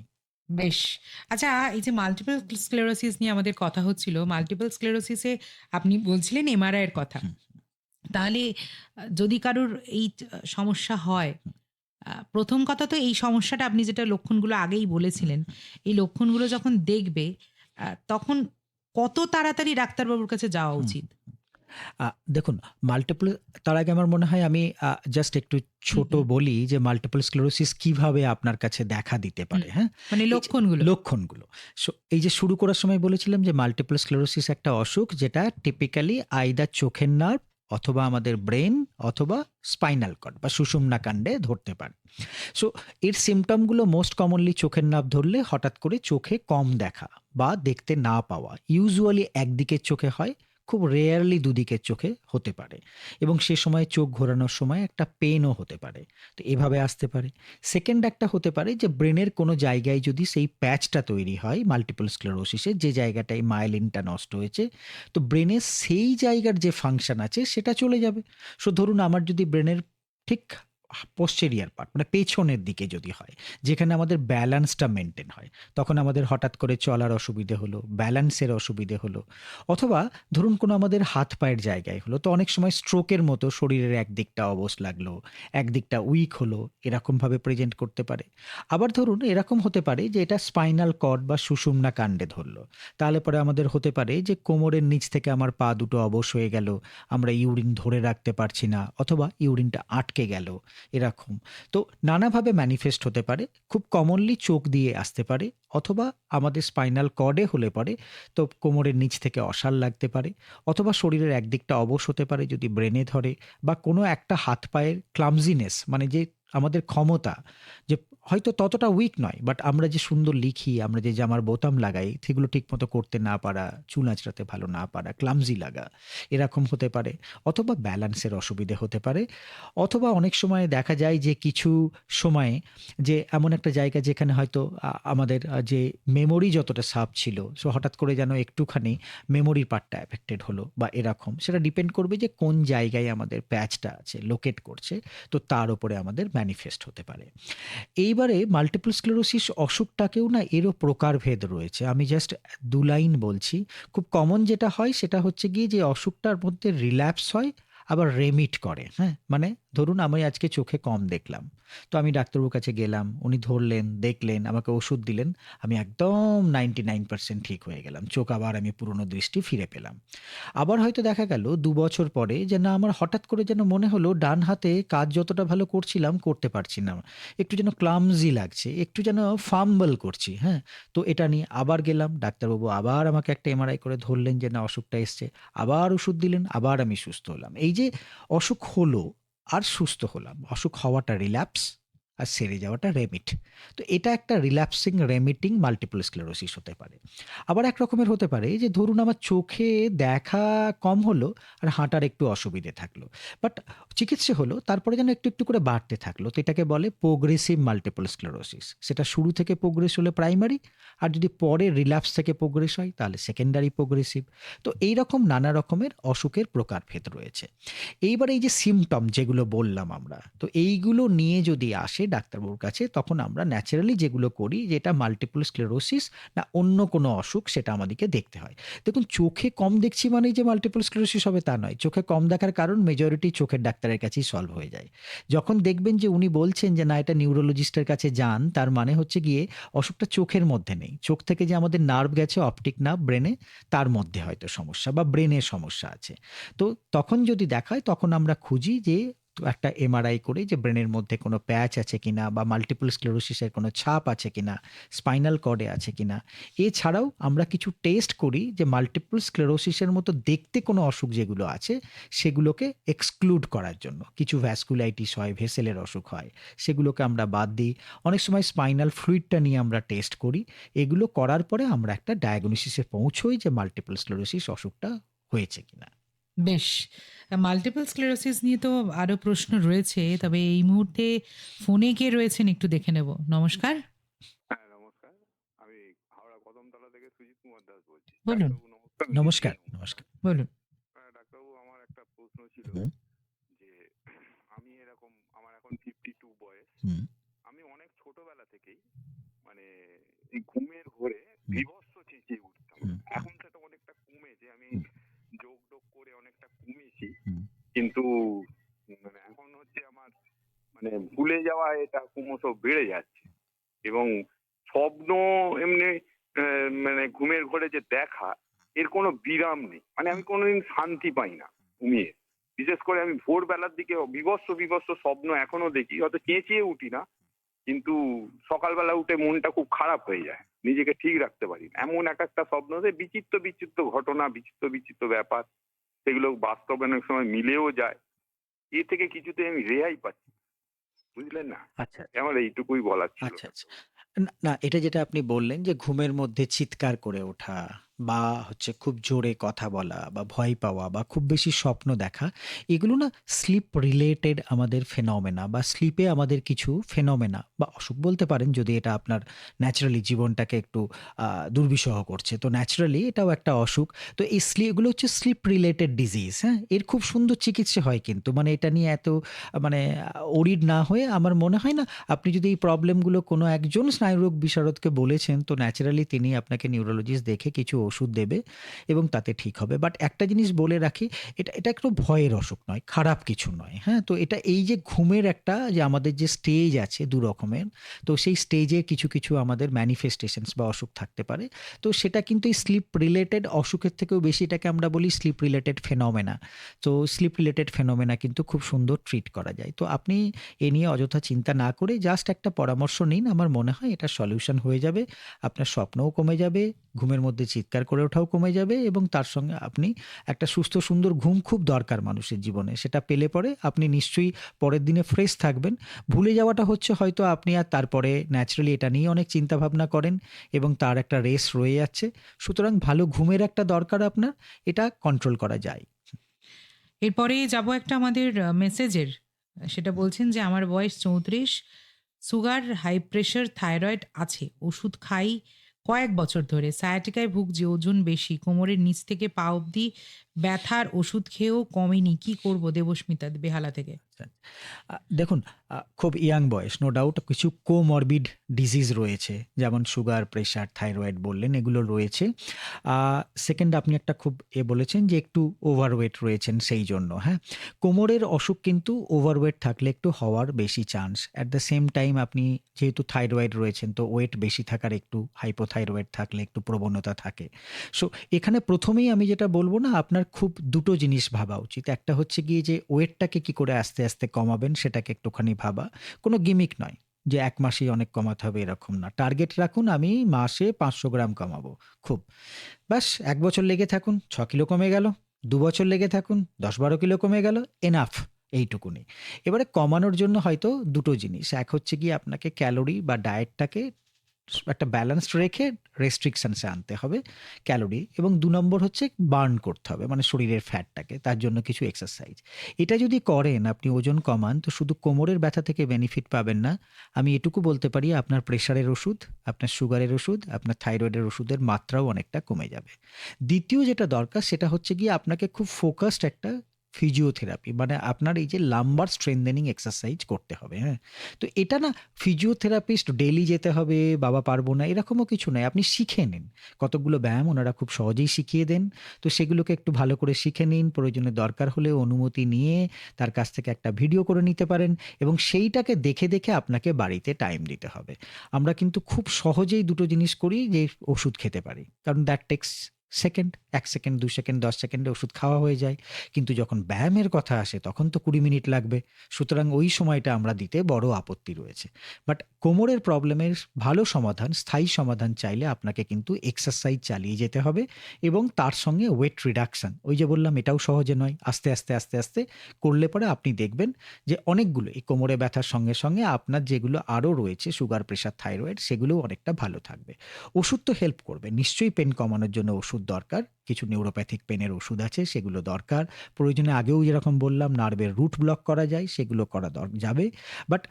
A: বেশ। আচ্ছা, এই যে মাল্টিপল স্ক্লেরোসিস নিয়ে আমাদের কথা হচ্ছিল, মাল্টিপল স্ক্লেরোসিসে আপনি বলছিলেন এমআরআই এর কথা।
B: হুম,
A: তাহলে যদি কারোর এই সমস্যা হয়, ১ম কথা তো এই সমস্যাটা আপনি যেটা লক্ষণগুলো আগেই বলেছিলেন, এই লক্ষণগুলো যখন দেখবে তখন কত তাড়াতাড়ি ডাক্তারবাবুর কাছে যাওয়া
B: হুম।
A: উচিত?
B: আ দেখুন মাল্টিপল, তার আগে আমার মনে হয় আমি জাস্ট একটু
A: হুম,
B: ছোট
A: হুম।
B: বলি যে মাল্টিপল স্ক্লেরোসিস কিভাবে আপনার কাছে দেখা দিতে
A: হুম।
B: পারে, হ্যাঁ?
A: মানে
B: এই যে
A: লক্ষণগুলো।
B: লক্ষণগুলো। সো এই যে শুরু করার সময় বলেছিলাম যে মাল্টিপল স্ক্লেরোসিস একটা অসুখ যেটা টিপিক্যালি আইদার চোখের নার্ভ অথবা আমাদের ব্রেন অথবা স্পাইনাল কর্ড বা সুষুম্না কাণ্ডে ধরতে পারে। সো এর সিম্পটমগুলো মোস্ট কমনলি চোখের নার্ভ ধরলে হঠাৎ করে চোখে কম দেখা বা দেখতে না পাওয়া। ইউজুয়ালি একদিকের চোখে হয়, খুব রেয়ারলি দুদিকের চোখে হতে পারে এবং সে সময় চোখ ঘোরানোর সময় একটা পেনও হতে পারে। তো এভাবে আসতে পারে। সেকেন্ড একটা হতে পারে যে ব্রেনের কোনো জায়গায় যদি সেই প্যাচটা তৈরি হয় মাল্টিপল স্ক্লেরোসিসে, যে জায়গাটায় মায়েলিনটা নষ্ট হয়েছে, তো ব্রেনের সেই জায়গার যে ফাংশন আছে সেটা চলে যাবে। সো ধরুন আমার যদি ব্রেনের ঠিক পোস্টেরিয়ার পার্ট মানে পেছনের দিকে যদি হয়, যেখানে আমাদের ব্যালেন্সটা মেনটেন হয়, তখন আমাদের হঠাৎ করে চলার অসুবিধে হলো, ব্যালেন্সের অসুবিধে হলো, অথবা ধরুন কোনো আমাদের হাত পায়ের জায়গায় হলো, তো অনেক সময় স্ট্রোকের মতো শরীরের একদিকটা অবশ লাগলো, একদিকটা উইক হলো, এরকমভাবে প্রেজেন্ট করতে পারে। আবার ধরুন এরকম হতে পারে যে এটা স্পাইনাল কর্ড বা সুষুম্না কাণ্ডে ধরলো, তাহলে পরে আমাদের হতে পারে যে কোমরের নিচ থেকে আমার পা দুটো অবশ হয়ে গেল, আমরা ইউরিন ধরে রাখতে পারছি না অথবা ইউরিনটা আটকে গেল, এরকম। তো নানাভাবে ম্যানিফেস্ট হতে পারে। খুব কমনলি চোখ দিয়ে আসতে পারে অথবা আমাদের স্পাইনাল কর্ডে হলে পরে তো কোমরের নিচ থেকে অসাড় লাগতে পারে অথবা শরীরের একদিকটা অবশ হতে পারে যদি ব্রেনে ধরে, বা কোনো একটা হাত পায়ের ক্লামজিনেস মানে যে আমাদের ক্ষমতা, যে হয়তো ততটা উইক নয় বাট আমরা যে সুন্দর লিখি, আমরা যে জামার বোতাম লাগাই সেগুলো ঠিকমতো করতে না পারা, চুল আঁচড়াতে ভালো না পারা, ক্লামজি লাগা, এরকম হতে পারে। অথবা ব্যালেন্সের অসুবিধে হতে পারে। অথবা অনেক সময় দেখা যায় যে কিছু সময়ে যে এমন একটা জায়গা যেখানে হয়তো আমাদের যে মেমোরি যতটা সার্ভ ছিল, সো হঠাৎ করে যেন একটুখানি মেমোরির পার্টটা এফেক্টেড হলো বা এরকম। সেটা ডিপেন্ড করবে যে কোন জায়গায় আমাদের প্যাচটা আছে লোকেট করছে, তো তার উপরে আমাদের ম্যানিফেস্ট হতে পারে। এইবারে মাল্টিপল স্ক্লেরোসিস অসুখটাকেও না এরও প্রকারভেদ রয়েছে। আমি জাস্ট ২ লাইন বলছি। খুব কমন যেটা হয় সেটা হচ্ছে গিয়ে যে অসুখটার মধ্যে রিল্যাপস হয় আবার রেমিট করে, হ্যাঁ? মানে ধরুন আমি আজকে চোখে কম দেখলাম। তো আমি ডাক্তারবাবুর কাছে গেলাম, উনি ধরলেন, দেখলেন, আমাকে ওষুধ দিলেন। আমি একদম 99% ঠিক হয়ে গেলাম। চোখ আবার আমি পুরনো দৃষ্টি ফিরে পেলাম। আবার হয়তো দেখা গেল ২ বছর পরে যে না আমার হঠাৎ করে যেন মনে হলো ডান হাতে কাজ যতটা ভালো করছিলাম করতে পারছি না। একটু যেন ক্লামজি লাগছে, একটু যেন ফাম্বল করছি, হ্যাঁ? তো এটা নিয়ে আবার গেলাম। ডাক্তারবাবু আবার আমাকে একটা এমআরআই করে ধরলেন যে না অসুখটা এসছে। আবার ওষুধ দিলেন, আবার আমি সুস্থ হলাম। এই যে অসুখ হলো আর সুস্থ হলাম। অসুখ হওয়াটা রিল্যাপস আর সেরে যাওয়াটা রেমিট। তো এটা একটা রিল্যাপসিং রেমিটিং মাল্টিপল স্ক্লেরোসিস হতে পারে। আবার এক রকমের হতে পারে যে ধরুন আমার চোখে দেখা কম হলো আর হাঁটার একটু অসুবিধে থাকলো। বাট চিকিৎসা হলো তারপরে যেন একটু, একটু করে বাড়তে থাকলো। তো এটাকে বলে প্রোগ্রেসিভ মাল্টিপল স্ক্লেরোসিস। সেটা শুরু থেকে প্রোগ্রেস হলে প্রাইমারি, আর যদি পরে রিল্যাপস থেকে প্রোগ্রেস হয় তাহলে সেকেন্ডারি প্রোগ্রেসিভ। তো এইরকম নানা রকমের অসুখের প্রকারভেদ রয়েছে। এইবার এই যে সিম্পটম যেগুলো বললাম আমরা, তো এইগুলো নিয়ে যদি আসে ডাক্তারবাবুর কাছে তখন আমরা ন্যাচারালি যেগুলো করি যে এটা মাল্টিপল স্ক্লেরোসিস না অন্য কোনো অসুখ সেটা আমাদেরকে দেখতে হয়। দেখুন চোখে কম দেখছি মানেই যে মাল্টিপল স্ক্লেরোসিস হবে তা নয়। চোখে কম দেখার কারণ মেজরিটি চোখের ডাক্তারের কাছেই সলভ হয়ে যায়। যখন দেখবেন যে উনি বলছেন যে না এটা নিউরোলজিস্টের কাছে যান, তার মানে হচ্ছে গিয়ে অসুখটা চোখের মধ্যে নেই। চোখ থেকে যে আমাদের নার্ভ গেছে অপটিক নার্ভ ব্রেনে, তার মধ্যে হয়তো সমস্যা বা ব্রেনের সমস্যা আছে। তো তখন যদি দেখায় তখন আমরা খুঁজি যে তো একটা এমআরআই করে যে ব্রেনের মধ্যে কোনো প্যাচ আছে কিনা বা মাল্টিপল স্ক্লেরোসিসের কোনো ছাপ আছে কিনা, স্পাইনাল কর্ডে আছে কিনা। এছাড়াও আমরা কিছু টেস্ট করি যে মাল্টিপল স্ক্লেরোসিসের মতো দেখতে কোনো অসুখ যেগুলো আছে সেগুলোকে এক্সক্লুড করার জন্য। কিছু ভ্যাসকুলাইটিস হয়, ভেসেলের অসুখ হয়, সেগুলোকে আমরা বাদ দিই। অনেক সময় স্পাইনাল ফ্লুইডটা নিয়ে আমরা টেস্ট করি। এগুলো করার পরে আমরা একটা ডায়াগনোসিসে পৌঁছই যে মাল্টিপল স্ক্লেরোসিস অসুখটা হয়েছে কিনা।
A: বেশ। মাল্টিপল স্ক্লেরোসিস নিয়ে তো আরো প্রশ্ন রয়েছে। তবে এই মুহূর্তে ফোনে কে রয়েছেন একটু দেখে নেব। নমস্কার।
C: হ্যাঁ, নমস্কার। আমি হাওড়া কদমতলা থেকে সুজিত কুমার দাস বলছি।
A: বলুন।
C: ডাক্তারবাবু নমস্কার।
B: নমস্কার,
C: নমস্কার।
B: নমস্কার।
A: বলুন।
C: ডাক্তারবাবু, আমার একটা প্রশ্ন ছিল
B: হুম,
C: যে আমি এরকম, আমার এখন 52 বয়স।
B: হুম,
C: আমি অনেক ছোটবেলা থেকেই মানে এই ঘুমের ঘোরে
B: হুম,
C: বীভৎস চেঁচিয়ে উঠতাম।
B: হুম,
C: এখন সেটা অনেকটা কমেছে, আমি
B: হুম,
C: যোগ টোগ করে অনেকটা কমিয়েছি,
B: হুম,
C: কিন্তু মানে এখন হচ্ছে আমার মানে ভুলে যাওয়া এটা ক্রমশ বেড়ে যাচ্ছে, এবং স্বপ্ন এমনি মানে ঘুমের ঘোরে যে দেখা, এর কোনো বিরাম নেই। মানে আমি কোনোদিন শান্তি পাই না ঘুমিয়ে। বিশেষ করে আমি ভোরবেলার দিকে বিভৎস বিভৎস স্বপ্ন এখনো দেখি, হয়তো চেঁচিয়ে উঠি না, কিন্তু সকালবেলা উঠে মনটা খুব খারাপ হয়ে যায়, নিজেকে ঠিক রাখতে পারি না। এমন এক একটা স্বপ্ন যে বিচিত্র বিচিত্র ঘটনা, বিচিত্র বিচিত্র ব্যাপার, সেগুলো বাস্তবে অনেক সময় মিলেও যায়। এ থেকে কিছুতে আমি রেহাই পাচ্ছি, বুঝলেন না?
B: আচ্ছা,
C: আমার এইটুকুই বলার ছিল।
B: আচ্ছা, আচ্ছা। না, না, এটা যেটা আপনি বললেন যে ঘুমের মধ্যে চিৎকার করে ওঠা বা হচ্ছে খুব জোরে কথা বলা বা ভয় পাওয়া বা খুব বেশি স্বপ্ন দেখা, এগুলো না স্লিপ রিলেটেড আমাদের ফেনোমেনা বা স্লিপে আমাদের কিছু ফেনোমেনা বা অসুখ বলতে পারেন যদি এটা আপনার ন্যাচারালি জীবনটাকে একটু দুর্বিষহ করছে। তো ন্যাচারালি এটাও একটা অসুখ। তো এই এগুলো হচ্ছে স্লিপ রিলেটেড ডিজিজ, হ্যাঁ? এর খুব সুন্দর চিকিৎসা হয় কিন্তু। মানে এটা নিয়ে এত মানে অরিড না হয়ে আমার মনে হয় না আপনি যদি এই প্রবলেমগুলো কোনো একজন স্নায়ুরোগ বিশারদকে বলেছেন তো ন্যাচারালি তিনি আপনাকে নিউরোলজিস্ট দেখে কিছু ওষুধ দেবে এবং তাতে ঠিক হবে। বাট একটা জিনিস বলে রাখি, এটা একটু ভয়ের অসুখ নয়, খারাপ কিছু নয়, হ্যাঁ? তো এটা এই যে ঘুমের একটা যে আমাদের যে স্টেজ আছে ২ রকমের, তো সেই স্টেজে কিছু আমাদের ম্যানিফেস্টেশনস বা অসুখ থাকতে পারে। তো সেটা কিন্তু এই স্লিপ রিলেটেড অসুখের থেকেও বেশি এটাকে আমরা বলি স্লিপ রিলেটেড ফেনোমেনা। তো স্লিপ রিলেটেড ফেনোমেনা কিন্তু খুব সুন্দর ট্রিট করা যায়। তো আপনি এ নিয়ে অযথা চিন্তা না করে জাস্ট একটা পরামর্শ নিন। আমার মনে হয় এটা সলিউশন হয়ে যাবে। আপনার স্বপ্নও কমে যাবে, ঘুমের মধ্যে চিৎকার করে ওঠাও কমে যাবে এবং তার সঙ্গে আপনি একটা সুস্থ সুন্দর ঘুম খুব দরকার মানুষের জীবনে। সেটা পেলে পরে আপনি নিশ্চয়ই পরের দিনে ফ্রেশ থাকবেন। ভুলে যাওয়াটা হচ্ছে হয়তো আপনি আর তারপরে ন্যাচারালি এটা নিয়ে অনেক চিন্তাভাবনা করেন এবং তার একটা রেস রয়ে যাচ্ছে। সুতরাং ভালো ঘুমের একটা দরকার আপনার, এটা কন্ট্রোল করা যায়।
A: এরপরে যাব একটা আমাদের মেসেজের। সেটা বলছেন যে আমার বয়স ৩৪, সুগার, হাই প্রেশার, থাইরয়েড আছে। ওষুধ খাই কয়েক বছর ধরে। সায়াটিকায় ভুগছি, ওজন বেশি। কোমরের নিচ থেকে পা অবধি ব্যথার ওষুধ খেয়েও কমেনি। কি করব? দেবস্মিতা বেহালা থেকে।
B: দেখুন, খুব ইয়াং বয়স, নো ডাউট কিছু কোমরবিড ডিজিজ রয়েছে, যেমন সুগার, প্রেশার, থাইরয়েড বললেন, এগুলো রয়েছে। সেকেন্ড আপনি একটা খুব বলেছেন যে একটু ওভারওয়েট রয়েছেন সেই জন্য, হ্যাঁ? কোমরের অসুখ কিন্তু ওভারওয়েট থাকলে একটু হওয়ার বেশি chance. At the same time আপনি যেহেতু থাইরয়েড রয়েছেন তো ওয়েট বেশি থাকার একটু হাইপোথাইরয়েড থাকলে একটু প্রবণতা থাকে। সো এখানে প্রথমেই আমি যেটা বলবো না, আপনার খুব দুটো জিনিস ভাবা উচিত। একটা হচ্ছে গিয়ে যে ওয়েটটাকে কি করে আস্তে আস্তে কমাবেন সেটাকে একটুখানি ভাবা। কোনো গিমিক নয় যে ১ মাসেই অনেক কমাতে হবে এরকম না। টার্গেট রাখুন আমি মাসে ৫০০ গ্রাম কমাবো। খুব ব্যাস ১ বছর লেগে থাকুন, ৬ কিলো কমে গেল। ২ বছর লেগে থাকুন, ১০-১২ কিলো কমে গেল। এনাফ, এইটুকুনি। এবারে কমানোর জন্য হয়তো দুটো জিনিস। এক হচ্ছে গিয়ে আপনাকে ক্যালোরি বা ডায়েটটাকে একটা ব্যালেন্সড রেখে রেস্ট্রিকশনসে আনতে হবে ক্যালোরি, এবং ২ নম্বর হচ্ছে বার্ন করতে হবে মানে শরীরের ফ্যাটটাকে, তার জন্য কিছু এক্সারসাইজ। এটা যদি করেন, আপনি ওজন কমান, তো শুধু কোমরের ব্যথা থেকে বেনিফিট পাবেন না। আমি এটুকু বলতে পারি আপনার প্রেশারের ওষুধ, আপনার সুগারের ওষুধ, আপনার থাইরয়েডের ওষুধের মাত্রাও অনেকটা কমে যাবে। দ্বিতীয় যেটা দরকার সেটা হচ্ছে গিয়ে আপনাকে খুব ফোকাসড একটা ফিজিওথেরাপি মানে আপনার এই যে লাম্বার স্ট্রেংথেনিং এক্সারসাইজ করতে হবে, হ্যাঁ? তো এটা না ফিজিওথেরাপিস্ট ডেইলি যেতে হবে, বাবা পারবো না এরকমও কিছু নয়। আপনি শিখে নিন। কতকগুলো ব্যায়াম ওনারা খুব সহজেই শিখিয়ে দেন। তো সেগুলোকে একটু ভালো করে শিখে নিন। প্রয়োজনে দরকার হলে অনুমতি নিয়ে তার কাছ থেকে একটা ভিডিও করে নিতে পারেন এবং সেইটাকে দেখে আপনাকে বাড়িতে টাইম দিতে হবে। আমরা কিন্তু খুব সহজেই দুটো জিনিস করি যে ওষুধ খেতে পারি। কারণ that tax second, ১ second, ২ second, ১০ সেকেন্ডে ওষুধ খাওয়া হয়ে যায়। কিন্তু যখন ব্যায়ামের কথা আসে তখন তো ২০ মিনিট লাগবে। সুতরাং ওই সময়টা আমরা দিতে বড় আপত্তি রয়েছে। বাট কোমরের প্রবলেমের ভালো সমাধান, স্থায়ী সমাধান চাইলে আপনাকে কিন্তু এক্সারসাইজ চালিয়ে যেতে হবে এবং তার সঙ্গে ওয়েট রিডাকশন। ওই যে বললাম এটাও সহজে নয়। আস্তে, আস্তে, আস্তে, আস্তে করলে পরে আপনি দেখবেন যে অনেকগুলো এই কোমরে ব্যথার সঙ্গে, সঙ্গে আপনার যেগুলো আরও রয়েছে সুগার, প্রেশার, থাইরয়েড সেগুলোও অনেকটা ভালো থাকবে। ওষুধ তো হেল্প করবে। নিশ্চয়ই পেন কমানোর জন্য ওষুধ দরকার। কিছু নিউরোপ্যাথিক পেনের ওষুধ আছে সেগুলো দরকার। প্রয়োজনে আগেও যেরকম বললাম নার্ভের রুট ব্লক করা যায় সেগুলো করা যাবে। বাট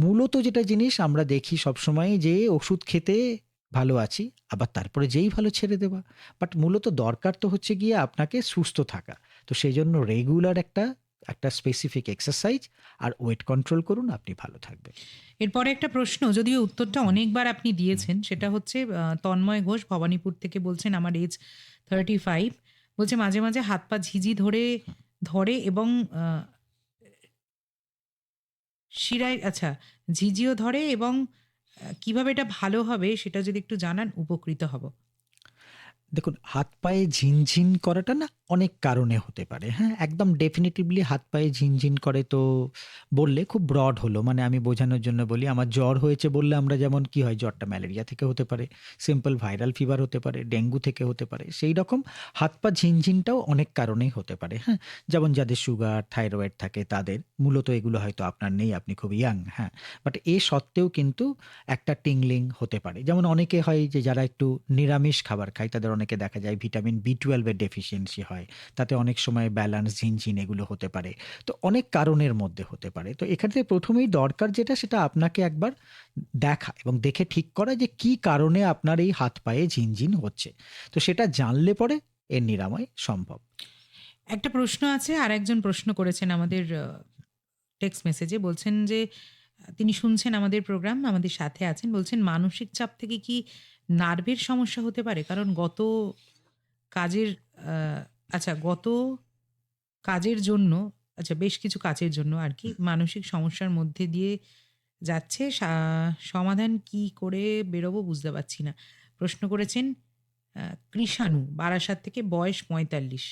B: মূলত যেটা জিনিস আমরা দেখি সবসময়ই যে ওষুধ খেতে ভালো আছি, আবার তারপরে যেই ভালো ছেড়ে দেওয়া। বাট মূলত দরকার তো হচ্ছে গিয়ে আপনাকে সুস্থ থাকা। তো সেইজন্য রেগুলার একটা স্পেসিফিক এক্সারসাইজ আর ওয়েট কন্ট্রোল করুন, আপনি ভালো থাকবেন।
A: এরপরে একটা প্রশ্ন, যদিও উত্তরটা অনেকবার আপনি দিয়েছেন, সেটা হচ্ছে তন্ময় ঘোষ ভবানীপুর থেকে বলছেন, আমার এজ 35, বলছে মাঝে মাঝে হাত পা ঝিঝি ধরে এবং শিরায়, আচ্ছা, ঝিঝিও ধরে এবং কিভাবে এটা ভালো হবে সেটা যদি একটু জানান উপকৃত হব।
B: দেখুন, হাত পায়ে ঝিনঝিন করাটা না অনেক কারণে হতে পারে। হ্যাঁ? একদম ডেফিনিটিভলি হাত পায়ে ঝিনঝিন করে তো বললে খুব ব্রড হলো। মানে আমি বোঝানোর জন্য বলি, আমার জ্বর হয়েছে বললে আমরা যেমন কি হয়, জ্বরটা ম্যালেরিয়া থেকে হতে পারে, সিম্পল ভাইরাল ফিভার হতে পারে, ডেঙ্গু থেকে হতে পারে। সেই রকম হাত পা ঝিনঝিনটাও অনেক কারণেই হতে পারে। হ্যাঁ? যেমন যাদের সুগার, থাইরয়েড থাকে তাদের। মূলত এগুলো হয়তো আপনার নেই, আপনি খুব ইয়াং। হ্যাঁ? বাট এ সত্ত্বেও কিন্তু একটা টিংলিং হতে পারে। যেমন অনেকে হয় যে যারা একটু নিরামিষ খাবার খায় তাদের অনেকে দেখা যায় ভিটামিন B12 এর ডেফিসিয়েন্সি হয়। তাতে অনেক সময় ব্যালান্স, ঝিনঝিন এগুলো হতে পারে। তো অনেক কারণের মধ্যে হতে পারে। তো এক্ষেত্রে ১ম এই দরকার যেটা সেটা আপনাকে একবার দেখা এবং দেখে ঠিক করা যে কি কারণে আপনার এই হাত পায়ে ঝিনঝিন হচ্ছে। তো সেটা জানলে পরে এর নিরাময় সম্ভব।
A: একটা প্রশ্ন আছে, আর একজন প্রশ্ন করেছেন আমাদের টেক্সট মেসেজে, বলছেন যে তিনি শুনছেন আমাদের প্রোগ্রাম, আমাদের সাথে আছেন, বলছেন মানসিক চাপ থেকে কি নার্ভের সমস্যা হতে পারে? কারণ কাজের আহ, গত কাজের জন্য, বেশ কিছু কাজের জন্য আর কি মানসিক সমস্যার মধ্যে দিয়ে যাচ্ছে, সমাধান কি করে বেরোবো বুঝতে পারছি না। প্রশ্ন করেছেন কৃষাণু, বারাসাত থেকে, বয়স ৪৫।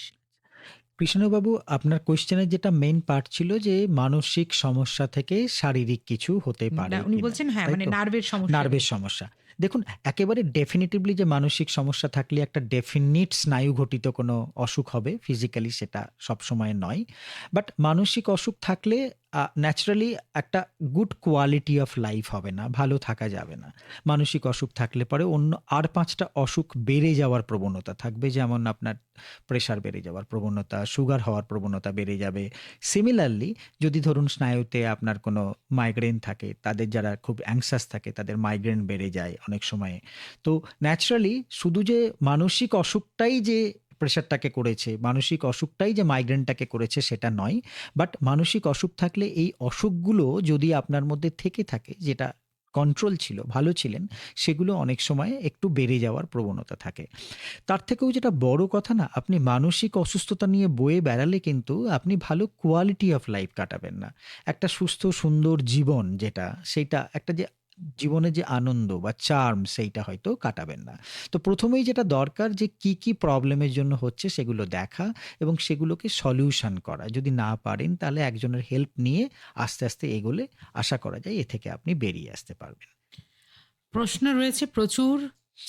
B: কৃষ্ণবাবু, আপনার কোয়েশ্চেনের যেটা মেইন পার্ট ছিল যে মানসিক সমস্যা থেকে শারীরিক কিছু হতে পারে
A: না, উনি
B: কিনা,
A: বলছেন হ্যাঁ,
B: তাই
A: মানে
B: তো?
A: নার্ভের সমস্যা।
B: নার্ভের সমস্যা। দেখুন, একেবারে ডেফিনিটিভলি যে মানসিক সমস্যা থাকলে একটা ডেফিনিট স্নায়ু ঘটিত কোনো অসুখ হবে ফিজিক্যালি সেটা সবসময় নয়। বাট মানসিক অসুখ থাকলে ন্যাচারালি একটা গুড কোয়ালিটি অফ লাইফ হবে না, ভালো থাকা যাবে না। মানসিক অসুখ থাকলে পরে অন্য আর ৫টা অসুখ বেড়ে যাওয়ার প্রবণতা থাকবে। যেমন আপনার প্রেশার বেড়ে যাওয়ার প্রবণতা, সুগার হওয়ার প্রবণতা বেড়ে যাবে। সিমিলারলি যদি ধরুন স্নায়ুতে আপনার কোনো মাইগ্রেন থাকে, তাদের যারা খুব অ্যাংশাস থাকে তাদের মাইগ্রেন বেড়ে যায় অনেক সময়ে। তো ন্যাচারালি শুধু যে মানসিক অসুখটাই যে প্রেশারটাকে করেছে, মানসিক অসুখটাই যে মাইগ্রেনটাকে করেছে সেটা নয়। বাট মানসিক অসুখ থাকলে এই অসুখগুলো যদি আপনার মধ্যে থেকে থাকে, যেটা কন্ট্রোল ছিল, ভালো ছিলেন, সেগুলো অনেক সময় একটু বেড়ে যাওয়ার প্রবণতা থাকে। তার থেকেও যেটা বড় কথা না, আপনি মানসিক অসুস্থতা নিয়ে বয়ে বেড়ালে কিন্তু আপনি ভালো কোয়ালিটি অফ লাইফ কাটাবেন না। একটা সুস্থ সুন্দর জীবন যেটা, সেইটা একটা যে জীবনে যে আনন্দ বা চার্ম সেইটা হয়তো কাটাবেন না। তো ১ম এই যেটা দরকার যে কি প্রবলেমের জন্য হচ্ছে সেগুলো দেখা এবং সেগুলোকে সলিউশন করা। যদি না পারেন তাহলে একজনের হেল্প নিয়ে আস্তে, আস্তে এগোলে আশা করা যায় এ থেকে আপনি বেরিয়ে আসতে পারবেন।
A: প্রশ্ন রয়েছে প্রচুর,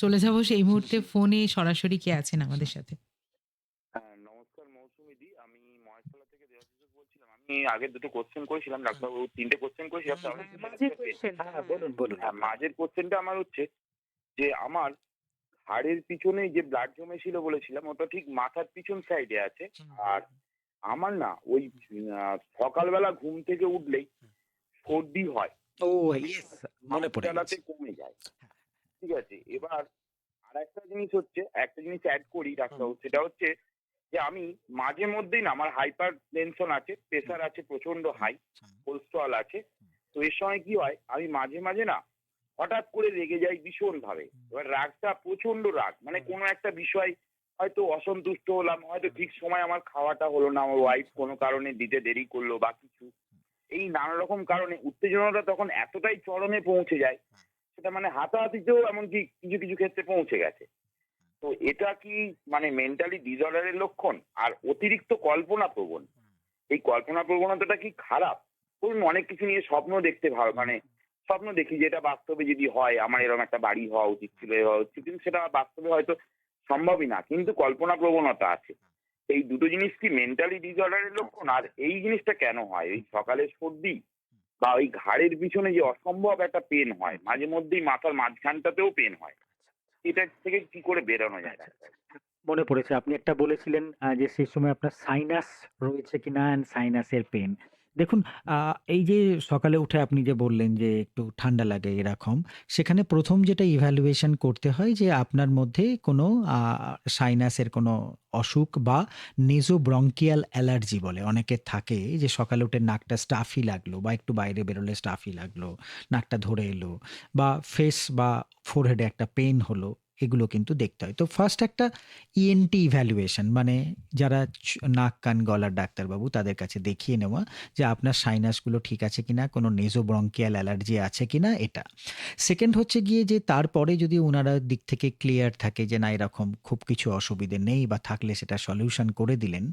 A: চলে যাব সেই মুহূর্তে ফোনে সরাসরি কে আছেন আমাদের সাথে।
D: হ্যাঁ, নমস্কার মৌসুমীদি, আমি মহেশতলা থেকে দেবাশিস বলছিলাম। আমি আগে দুটো কোশ্চেন করেছিলাম ডাক্তারবাবু, ৩টে কোশ্চেন করেছিলাম। তার মধ্যে
G: মাঝের কোয়েশ্চেন।
B: বলুন।
D: হ্যাঁ, মাঝের কোশ্চেনটা আমার হচ্ছে যে আমার ঘাড়ের পিছনে যে ব্লাড জমেছিল বলেছিলাম ওটা ঠিক মাথার পিছন সাইডে আছে। আর আমার না ওই সকালবেলা ঘুম থেকে উঠলেই সর্দি হয়,
B: ও ইয়েস, মনে পড়ে
D: চালাতে
B: গেছে।
D: কমে যায়। ঠিক আছে, এবার আর একটা জিনিস হচ্ছে, একটা জিনিস অ্যাড করি ডাক্তারবাবু, সেটা হচ্ছে যে আমি মাঝে মধ্যেই না, আমার হাইপার টেনশন আছে, প্রেশার আছে প্রচন্ড হাই, কোলেস্ট্রল আছে। তো এর সময় কি হয়, আমি মাঝে মাঝে না হঠাৎ করে রেগে যাই ভীষণ ভাবে। এবার রাগটা প্রচন্ড রাগ, মানে কোনো একটা বিষয় হয়তো অসন্তুষ্ট হলাম, হয়তো ঠিক সময় আমার খাওয়াটা হলো না, আমার ওয়াইফ কোনো কারণে দিতে দেরি করলো বা কিছু, এই নানা রকম কারণে উত্তেজনাটা তখন এতটাই চরমে পৌঁছে যায়, সেটা মানে হাতাহাতিতেও এমনকি কিছু কিছু ক্ষেত্রে পৌঁছে গেছে। তো তো এটা কি মানে মেন্টালি ডিসঅর্ডারের লক্ষণ? আর অতিরিক্ত কল্পনা প্রবণ, এই কল্পনা প্রবণতাটা কি খারাপ? ধরুন অনেক কিছু নিয়ে স্বপ্ন দেখতে ভালো, মানে স্বপ্ন দেখি যেটা বাস্তবে যদি হয়, আমার এরকম একটা বাড়ি হওয়া উচিত ছিল, এ হওয়া উচিত, কিন্তু সেটা বাস্তবে হয়তো সম্ভবই না, কিন্তু কল্পনা প্রবণতা আছে। এই দুটো জিনিস কি মেন্টালি ডিসঅর্ডারের লক্ষণ? আর এই জিনিসটা কেন হয়? ওই সকালে সর্দি বা ওই ঘাড়ের পিছনে যে অসম্ভব একটা পেন হয়, মাঝে মধ্যেই মাথার মাঝখানটাতেও পেন হয়, এটা থেকে কি করে বেরোনো যায় ডাক্তার?
B: মনে পড়েছে আপনি একটা বলেছিলেন যে সেই সময় আপনার সাইনাস রয়েছে কিনা অ্যান্ড সাইনাসের পেন। দেখুন এই যে সকালে উঠে আপনি যে বললেন যে একটু ঠান্ডা লাগে এরকম, সেখানে ১ম যেটা ইভ্যালুয়েশন করতে হয় যে আপনার মধ্যে কোনো সাইনাসের কোনো অসুখ বা নেজোব্রঙ্কিয়াল অ্যালার্জি বলে অনেকের থাকে যে সকালে উঠে নাকটা স্টাফি লাগলো বা একটু বাইরে বেরোলে স্টাফি লাগলো, নাকটা ধরে এলো বা ফেস বা ফোরহেডে একটা পেইন হলো, এগুলো কিন্তু দেখতে হয়। তো ফার্স্ট একটা ইএনটি ইভ্যালুয়েশন মানে যারা নাক, কান, গলার ডাক্তারবাবু তাদের কাছে দেখিয়ে নেওয়া যে আপনার সাইনাসগুলো ঠিক আছে কিনা, কোনো নেজোব্রঙ্কিয়াল অ্যালার্জি আছে কিনা এটা। সেকেন্ড হচ্ছে গিয়ে যে তারপরে যদি উনারা দিক থেকে ক্লিয়ার থাকে যে না এরকম খুব কিছু অসুবিধে নেই বা থাকলে সেটা সলিউশন করে দিলেন,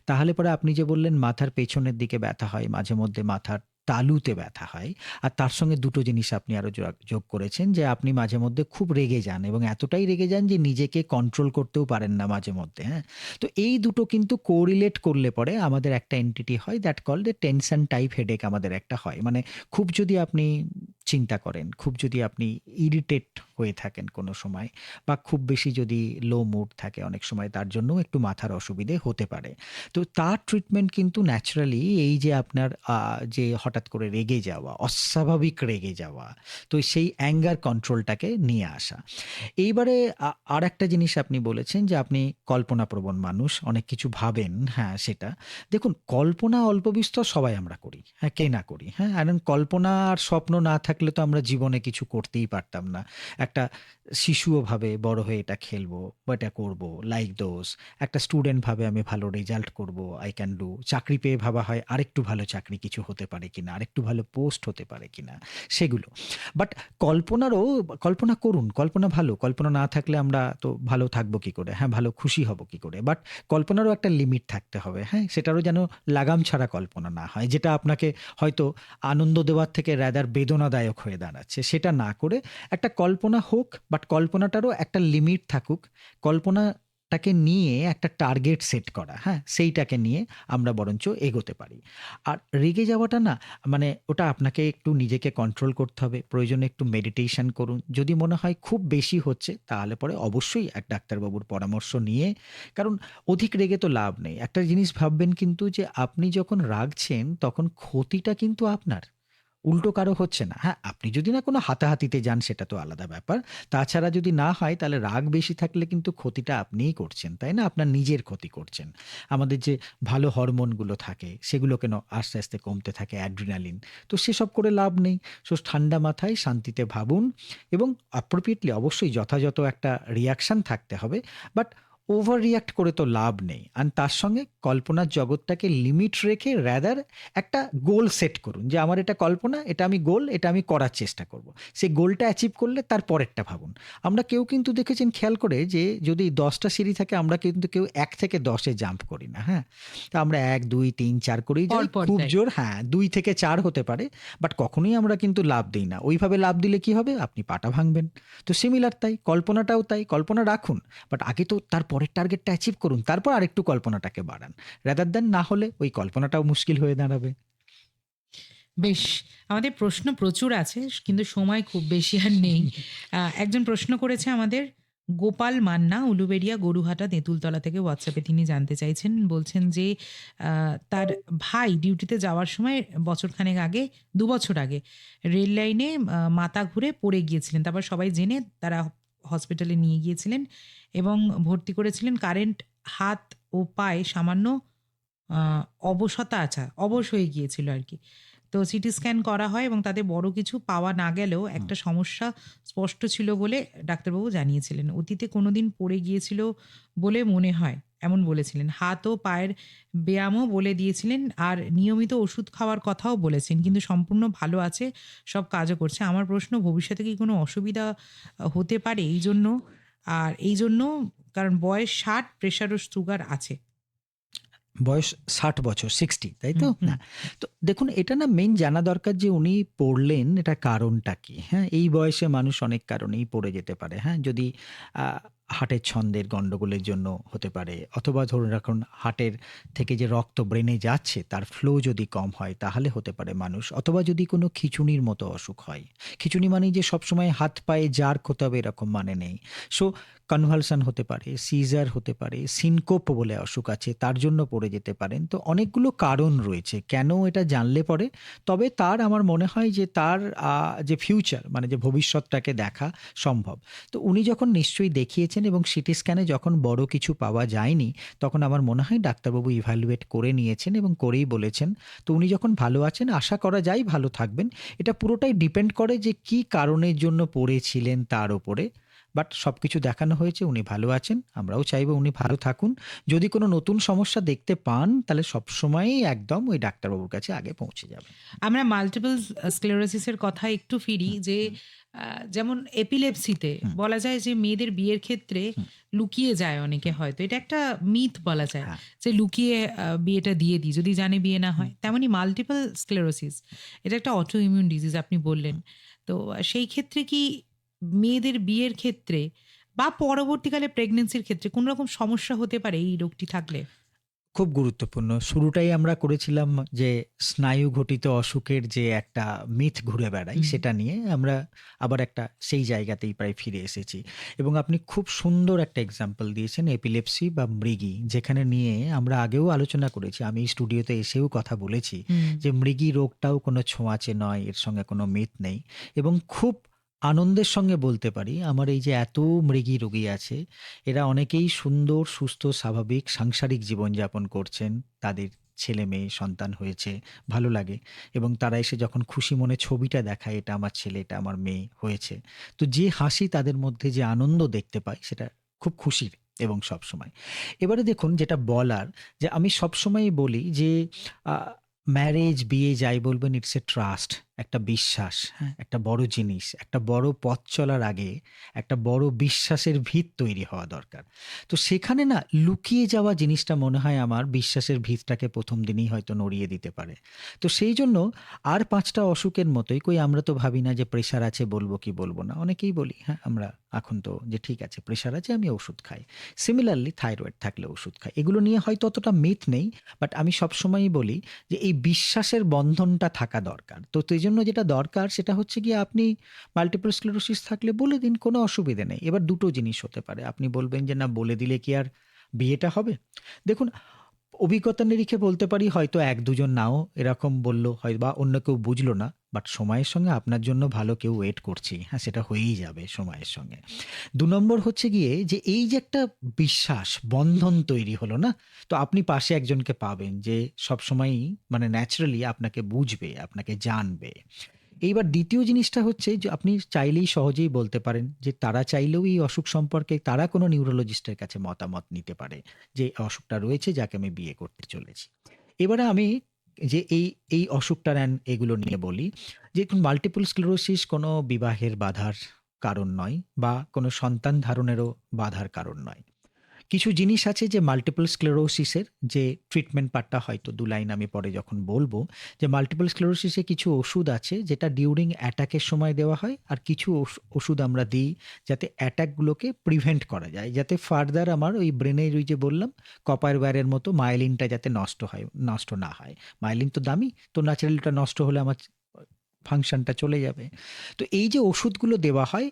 B: তাহলে পরে আপনি যে বললেন মাথার পেছনের দিকে ব্যথা হয়, মাঝে মধ্যে মাথার তালুতে ব্যথা হয়। আর তার সঙ্গে দুটো জিনিস আপনি আরো যোগ করেছেন যে আপনি মাঝে মধ্যে খুব রেগে যান এবং এতটাই রেগে যান যে নিজেকে কন্ট্রোল করতেও পারেন না মাঝে মধ্যে, হ্যাঁ? তো এই দুটো কিন্তু কোরিলেট করলে পরে আমাদের একটা এন্টিটি হয় that called a tension type headache আমাদের একটা হয়। মানে খুব যদি আপনি চিন্তা করেন, খুব যদি আপনি ইরিটেট হয়ে থাকেন কোনো সময় বা খুব বেশি যদি লো মুড থাকে অনেক সময় তার জন্যও একটু মাথার অসুবিধে হতে পারে। তো তার ট্রিটমেন্ট কিন্তু ন্যাচারালি এই যে আপনার যে হঠাৎ করে রেগে যাওয়া, অস্বাভাবিক রেগে যাওয়া, তো সেই অ্যাঙ্গার কন্ট্রোলটাকে নিয়ে আসা। এইবারে আরেকটা জিনিস আপনি বলেছেন যে আপনি কল্পনাপ্রবণ মানুষ, অনেক কিছু ভাবেন, হ্যাঁ সেটা। দেখুন কল্পনা অল্পবিস্তর সবাই আমরা করি, হ্যাঁ কে না করি, হ্যাঁ? এবং কল্পনা আর স্বপ্ন না থাকলে তো আমরা জীবনে কিছু করতেই পারতাম না। একটা শিশুও ভাবে বড় হয়ে এটা খেলবো বা এটা করবো, লাইক দোজ। একটা স্টুডেন্ট ভাবে আমি ভালো রেজাল্ট করব, আই ক্যান ডু। চাকরি পেয়ে ভাবা হয় আরেকটু ভালো চাকরি কিছু হতে পারে কিনা, আরেকটু ভালো পোস্ট হতে পারে কিনা, সেগুলো। বাট কল্পনা করুন, কল্পনা ভালো। কল্পনা না থাকলে আমরা তো ভালো থাকবো কি করে? হ্যাঁ, ভালো খুশি হব কি করে? বাট কল্পনারও একটা লিমিট থাকতে হবে, হ্যাঁ? সেটারও যেন লাগাম ছাড়া কল্পনা না হয়। যেটা আপনাকে হয়তো আনন্দ দেওয়ার থেকে রাদার বেদনাদায়ক হয়ে দাঁড়াচ্ছে। সেটা না করে একটা কল্পনা হোক, বাট কল্পনাটারও একটা লিমিট থাকুক। কল্পনাটাকে নিয়ে একটা টার্গেট সেট করা, হ্যাঁ? সেইটাকে নিয়ে আমরা বরঞ্চ এগোতে পারি। আর রেগে যাওয়াটা না মানে ওটা আপনাকে একটু নিজেকে কন্ট্রোল করতে হবে। প্রয়োজনে একটু মেডিটেশন করুন। যদি মনে হয় খুব বেশি হচ্ছে তাহলে পরে অবশ্যই এক ডাক্তারবাবুর পরামর্শ নিয়ে, কারণ অধিক রেগে তো লাভ নেই। একটা জিনিস ভাববেন কিন্তু যে আপনি যখন রাগছেন তখন ক্ষতিটা কিন্তু আপনার। উল্টো কারো হচ্ছে না। হ্যাঁ, আপনি যদি না কোনো হাতাহাতিতে যান সেটা তো আলাদা ব্যাপার। তাছাড়া যদি না হয় তাহলে রাগ বেশি থাকলে কিন্তু ক্ষতিটা আপনিই করছেন, তাই না? আপনার নিজের ক্ষতি করছেন। আমাদের যে ভালো হরমোনগুলো থাকে সেগুলো কেন আস্তে, আস্তে কমতে থাকে অ্যাড্রিনালিন। তো সেসব করে লাভ নেই। সো ঠান্ডা মাথায় শান্তিতে ভাবুন এবং অ্যাপ্রোপ্রিয়েটলি অবশ্যই যথাযথ একটা রিঅ্যাকশন থাকতে হবে। বাট ওভার রিঅ্যাক্ট করে তো লাভ নেই। আর তার সঙ্গে কল্পনার জগৎটাকে লিমিট রেখে রাদার একটা গোল সেট করুন যে আমার এটা কল্পনা, এটা আমি গোল, এটা আমি করার চেষ্টা করব। সেই গোলটা অ্যাচিভ করলে তার পরেরটা ভাবুন। আমরা কেউ কিন্তু দেখেছেন খেয়াল করে যে যদি ১০টা সিঁড়ি থাকে আমরা কিন্তু কেউ ১ থেকে ১০ এ জাম্প করি না, হ্যাঁ? তো আমরা ১, ২, ৩, ৪ করেই যাই।
A: পরপর
B: খুব
A: যাই।
B: জোর হ্যাঁ, ২ থেকে ৪ হতে পারে। বাট কখনোই আমরা কিন্তু লাফ দেই না। ওইভাবে লাফ দিলে কি হবে? আপনি পাটা ভাঙবেন। তো সিমিলার তাই, কল্পনাটাও তাই। কল্পনা রাখুন। বাট আগে তো তার পরের টার্গেটটা অ্যাচিভ করুন। তারপর আরেকটু কল্পনাটাকে বাড়ান। রাদার দ্যান না হলে ওই কল্পনাটাও মুশকিল হয়ে দাঁড়াবে।
A: বেশ, আমাদের প্রশ্ন প্রচুর আছে কিন্তু সময় খুব বেশি আর নেই। একজন প্রশ্ন করেছে আমাদের গোপাল মান্না, উলুবেড়িয়া, গরুহাটা, তেঁতুলতলা থেকে হোয়াটসঅ্যাপে তিনি জানতে চাইছেন। বলছেন যে তার ভাই ডিউটিতে যাওয়ার সময় বছরখানেক আগে, ২ বছর আগে রেল লাইনে মাথা ঘুরে পড়ে গিয়েছিলেন। তারপর সবাই জেনে তারা হসপিটালে নিয়ে গিয়েছিলেন এবং ভর্তি করেছিলেন। কারেন্ট হাত ও পায়ে সামান্য আ অবশ হয়ে গিয়েছিল আরকি। তো সিটি স্ক্যান করা হয় এবং তাতে বড় কিছু পাওয়া না গেলেও একটা সমস্যা স্পষ্ট ছিল বলে ডাক্তারবাবু জানিয়েছিলেন। অতীতে কোনোদিন পড়ে গিয়েছিল বলে মনে হয়, এমন বলেছিলেন। হাত ও পায়ের ব্যায়ামও বলে দিয়েছিলেন আর নিয়মিত ওষুধ খাওয়ার কথাও বলেছেন। কিন্তু সম্পূর্ণ ভালো আছে, সব কাজও করছে। আমার প্রশ্ন ভবিষ্যতে কি কোনো অসুবিধা হতে পারে এইজন্য? আর এইজন্য কারণ বয়স 60, প্রেশার ও সুগার আছে।
B: বয়স 60 বছর, 60, তাই তো?
A: হুম, হুম।
B: না। তো দেখুন, এটা না মেইন জানা দরকার যে উনি পড়লেন এটার কারণটা কি? হ্যাঁ? এই বয়সে মানুষ অনেক কারণেই পড়ে যেতে পারে। হ্যাঁ? যদি আ হার্টের ছন্দের গন্ডগোলের জন্য হতে পারে, অথবা ধরে রাখুন হার্টের থেকে যে রক্ত ব্রেনে যাচ্ছে তার ফ্লো যদি কম হয় তাহলে হতে পারে মানুষ, অথবা যদি কোনো খিঁচুনির মতো অসুখ হয়। খিঁচুনি মানেই যে সবসময় হাত পায়ে জার্ক হতে হবে এরকম মানে নেই। সো কনভালশন হতে পারে, সিজার হতে পারে, সিনকোপ বলে অসুখ আছে, তার জন্য পড়ে যেতে পারেন। তো অনেকগুলো কারণ রয়েছে। কেন এটা জানলে পরে তবে তার আমার মনে হয় যে তার যে ফিউচার মানে যে ভবিষ্যৎটাকে দেখা সম্ভব। তো উনি যখন নিশ্চয়ই দেখিয়েছেন এবং সিটি স্ক্যানে যখন বড় কিছু পাওয়া যায়নি, তখন আমার মনে হয় ডাক্তারবাবু ইভ্যালুয়েট করে নিয়েছেন এবং করেই বলেছেন। তো উনি যখন ভালো আছেন, আশা করা যায় ভালো থাকবেন। এটা পুরোটাই ডিপেন্ড করে যে কি কারণের জন্য পড়েছিলেন তার উপরে। বাট সবকিছু দেখানো হয়েছে, উনি ভালো আছেন। আমরাও চাইবো উনি ভালো থাকুন। যদি কোনো নতুন সমস্যা দেখতে পান তাহলে সবসময়ই একদম ওই ডাক্তারবাবুর কাছে আগে পৌঁছে যাবেন।
A: আমরা মাল্টিপল স্ক্লেরোসিসের কথায় একটু ফিরি,
B: হুম,
A: যে যেমন এপিলেপসিতে
B: হুম,
A: বলা যায় যে মেয়েদের বিয়ের ক্ষেত্রে
B: হুম,
A: লুকিয়ে যায় অনেকে, হয়তো এটা একটা মিথ বলা যায়,
B: হ্যাঁ,
A: যে লুকিয়ে বিয়েটা দিয়ে দিই যদি জানে বিয়ে না
B: হুম,
A: হয়। তেমনি মাল্টিপল স্ক্লেরোসিস এটা একটা অটো ইমিউন ডিজিজ আপনি বললেন। তো সেই ক্ষেত্রে কি মেয়েদের বিয়ের ক্ষেত্রে বা পরবর্তীকালে প্রেগনেন্সির ক্ষেত্রে কোনো রকম সমস্যা হতে পারে এই রোগটি থাকলে?
B: খুব গুরুত্বপূর্ণ। শুরুটাই আমরা করেছিলাম যে স্নায়ু ঘটিত অসুখের যে একটা মিথ ঘুরে বেড়ায়
A: হুম।
B: সেটা নিয়ে আমরা আবার একটা সেই জায়গাতেই প্রায় ফিরে এসেছি। এবং আপনি খুব সুন্দর একটা এক্সাম্পল দিয়েছেন এপিলেপসি বা মৃগী, যেখানে নিয়ে আমরা আগেও আলোচনা করেছি। আমি এই স্টুডিওতে এসেও কথা বলেছি
A: হুম।
B: যে মৃগী রোগটাও কোনো ছোঁয়াচে নয়, এর সঙ্গে কোনো মিথ নেই। এবং খুব আনন্দের সঙ্গে বলতে পারি আমার এই যে এত মৃগী রোগী আছে, এরা অনেকেই সুন্দর, সুস্থ, স্বাভাবিক সাংসারিক জীবনযাপন করছেন। তাদের ছেলে-মেয়ে, সন্তান হয়েছে, ভালো লাগে। এবং তারা এসে যখন খুশি মনে ছবিটা দেখায়, এটা আমার ছেলে, এটা আমার মেয়ে হয়েছে। তো যে হাসি তাদের মধ্যে, যে আনন্দ দেখতে পাই, সেটা খুব খুশির এবং সবসময়। এবারে দেখুন যেটা বলার, যে আমি সবসময়ই বলি যে আ ম্যারেজ, বিয়ে যাই বলবেন, ইটস এ ট্রাস্ট, একটা বিশ্বাস, হ্যাঁ? একটা বড় জিনিস। একটা বড় পথ চলার আগে একটা বড় বিশ্বাসের ভিত তৈরি হওয়া দরকার। তো সেখানে না লুকিয়ে যাওয়া জিনিসটা মনে হয় আমার বিশ্বাসের ভিতটাকে ১ম দিনেই হয়তো নড়িয়ে দিতে পারে। তো সেই জন্য আর ৫ টা অসুখের মতোই, কই আমরা তো ভাবি না যে প্রেশার আছে বলব কি বলব না। অনেকেই বলি, হ্যাঁ, আমরা এখন তো যে ঠিক আছে প্রেশার আছে আমি ওষুধ খাই। সিমিলারলি থাইরয়েড থাকলে ওষুধ খাই। এগুলো নিয়ে হয়তো অতটা মিথ নেই। বাট আমি সবসময়ই বলি যে এই বিশ্বাসের বন্ধনটা থাকা দরকার। তো সেইজন্য যেটা দরকার সেটা হচ্ছে গিয়ে আপনি মাল্টিপল স্ক্লেরোসিস থাকলে বলে দিন, কোনো অসুবিধে নেই। এবার দুটো জিনিস হতে পারে। আপনি বলবেন যে না বলে দিলে কি আর বিয়েটা হবে? দেখুন, অভিজ্ঞতা নিরিখে বলতে পারি হয়তো ১-২ জন নাও এরকম বলল, হয় বা অন্য কেউ বুঝলো না। বাট সময়ের সঙ্গে আপনার জন্য ভালো কেউ ওয়েট করছেই। হ্যাঁ, সেটা হয়েই যাবে সময়ের সঙ্গে। ২ নম্বর হচ্ছে গিয়ে যে এই যে একটা বিশ্বাস, বন্ধন তৈরি হলো না? তো আপনি পাশে একজনকে পাবেন যে সবসময়ই মানে ন্যাচারালি আপনাকে বুঝবে, আপনাকে জানবে। এইবার দ্বিতীয় জিনিসটা হচ্ছে যে আপনি চাইলেই সহজেই বলতে পারেন যে তারা চাইলেও এই অসুখ সম্পর্কে তারা কোনো নিউরোলজিস্টের কাছে মতামত নিতে পারে যে অসুখটা রয়েছে যাকে আমি বিয়ে করতে চলেছি। এবারে আমি যে এই অসুখটা নেন এগুলো নিয়ে বলি যে মাল্টিপল স্ক্লেরোসিস কোনো বিবাহের বাধার কারণ নয় বা কোনো সন্তান ধারণেরও বাধার কারণ নয়। কিছু জিনিস আছে যে মাল্টিপল স্ক্লেরোসিসের যে ট্রিটমেন্ট পার্টটা হয়তো ২ লাইন আমি পরে যখন বলবো, যে মাল্টিপল স্ক্লেরোসিসে কিছু ওষুধ আছে যেটা ডিউরিং অ্যাটাকের সময় দেওয়া হয়। আর কিছু ওষুধ আমরা দিই যাতে অ্যাটাকগুলোকে প্রিভেন্ট করা যায়। যাতে ফার্দার আমার ওই ব্রেনের ওই যে বললাম কপার ওয়্যারের মতো মায়েলিনটা যাতে নষ্ট না হয়। মায়েলিন তো দামি, তো ন্যাচারালি ওটা নষ্ট হলে আমার ফাংশনটা চলে যাবে। তো এই যে ওষুধগুলো দেওয়া হয়,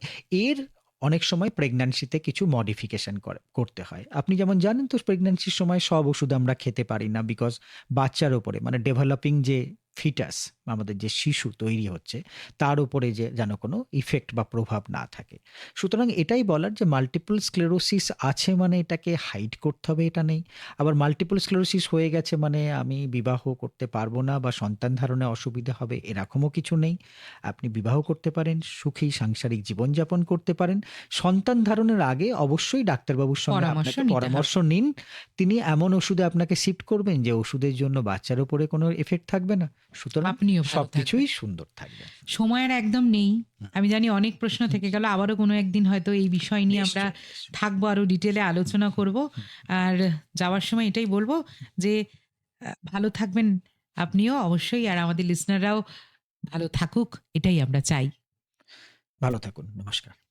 B: এর অনেক সময় প্রেগন্যান্সিতে কিছু মডিফিকেশন করতে হয়। আপনি যেমন জানেন তো প্রেগন্যান্সির সময় সব ওষুধ আমরা খেতে পারি না, বিকজ বাচ্চার উপরে মানে ডেভেলপিং যে ফিটাস, আমাদের যে শিশু তৈরি হচ্ছে, তার উপরে যে যেন কোনো ইফেক্ট বা প্রভাব না থাকে। সুতরাং এটাই বলার যে মাল্টিপল স্ক্লেরোসিস আছে মানে এটাকে হাইড করতে হবে এটা নেই। আবার মাল্টিপল স্ক্লেরোসিস হয়ে গেছে মানে আমি বিবাহ করতে পারবো না বা সন্তান ধারণে অসুবিধা হবে এরকমও কিছু নেই। আপনি বিবাহ করতে পারেন, সুখী সাংসারিক জীবনযাপন করতে পারেন। সন্তান ধারণের আগে অবশ্যই ডাক্তারবাবুর সঙ্গে
A: পরামর্শ
B: আপনাকে
A: নিতে হবে।
B: পরামর্শ নিন। তিনি এমন ওষুধে আপনাকে শিফট করবেন যে ওষুধের জন্য বাচ্চার উপরে কোনো এফেক্ট থাকবে না। সুতরাং
A: আপনিও ভালো
B: সবকিছুই
A: থাকবেন।
B: সুন্দর থাকবে।
A: সময়ের একদম নেই।
B: হুম।
A: আমি জানি অনেক প্রশ্ন থেকে গেল। আবারও কোনো একদিন হয়তো এই বিষয় নিয়ে আমরা
B: নিশ্চয়ই, নিশ্চয়ই।
A: থাকবো, আরো ডিটেইলে আলোচনা করব। আর যাওয়ার সময় এটাই বলব যে ভালো থাকবেন আপনিও অবশ্যই, আর আমাদের লিসনাররাও ভালো থাকুক, এটাই আমরা চাই।
B: ভালো থাকুন। নমস্কার।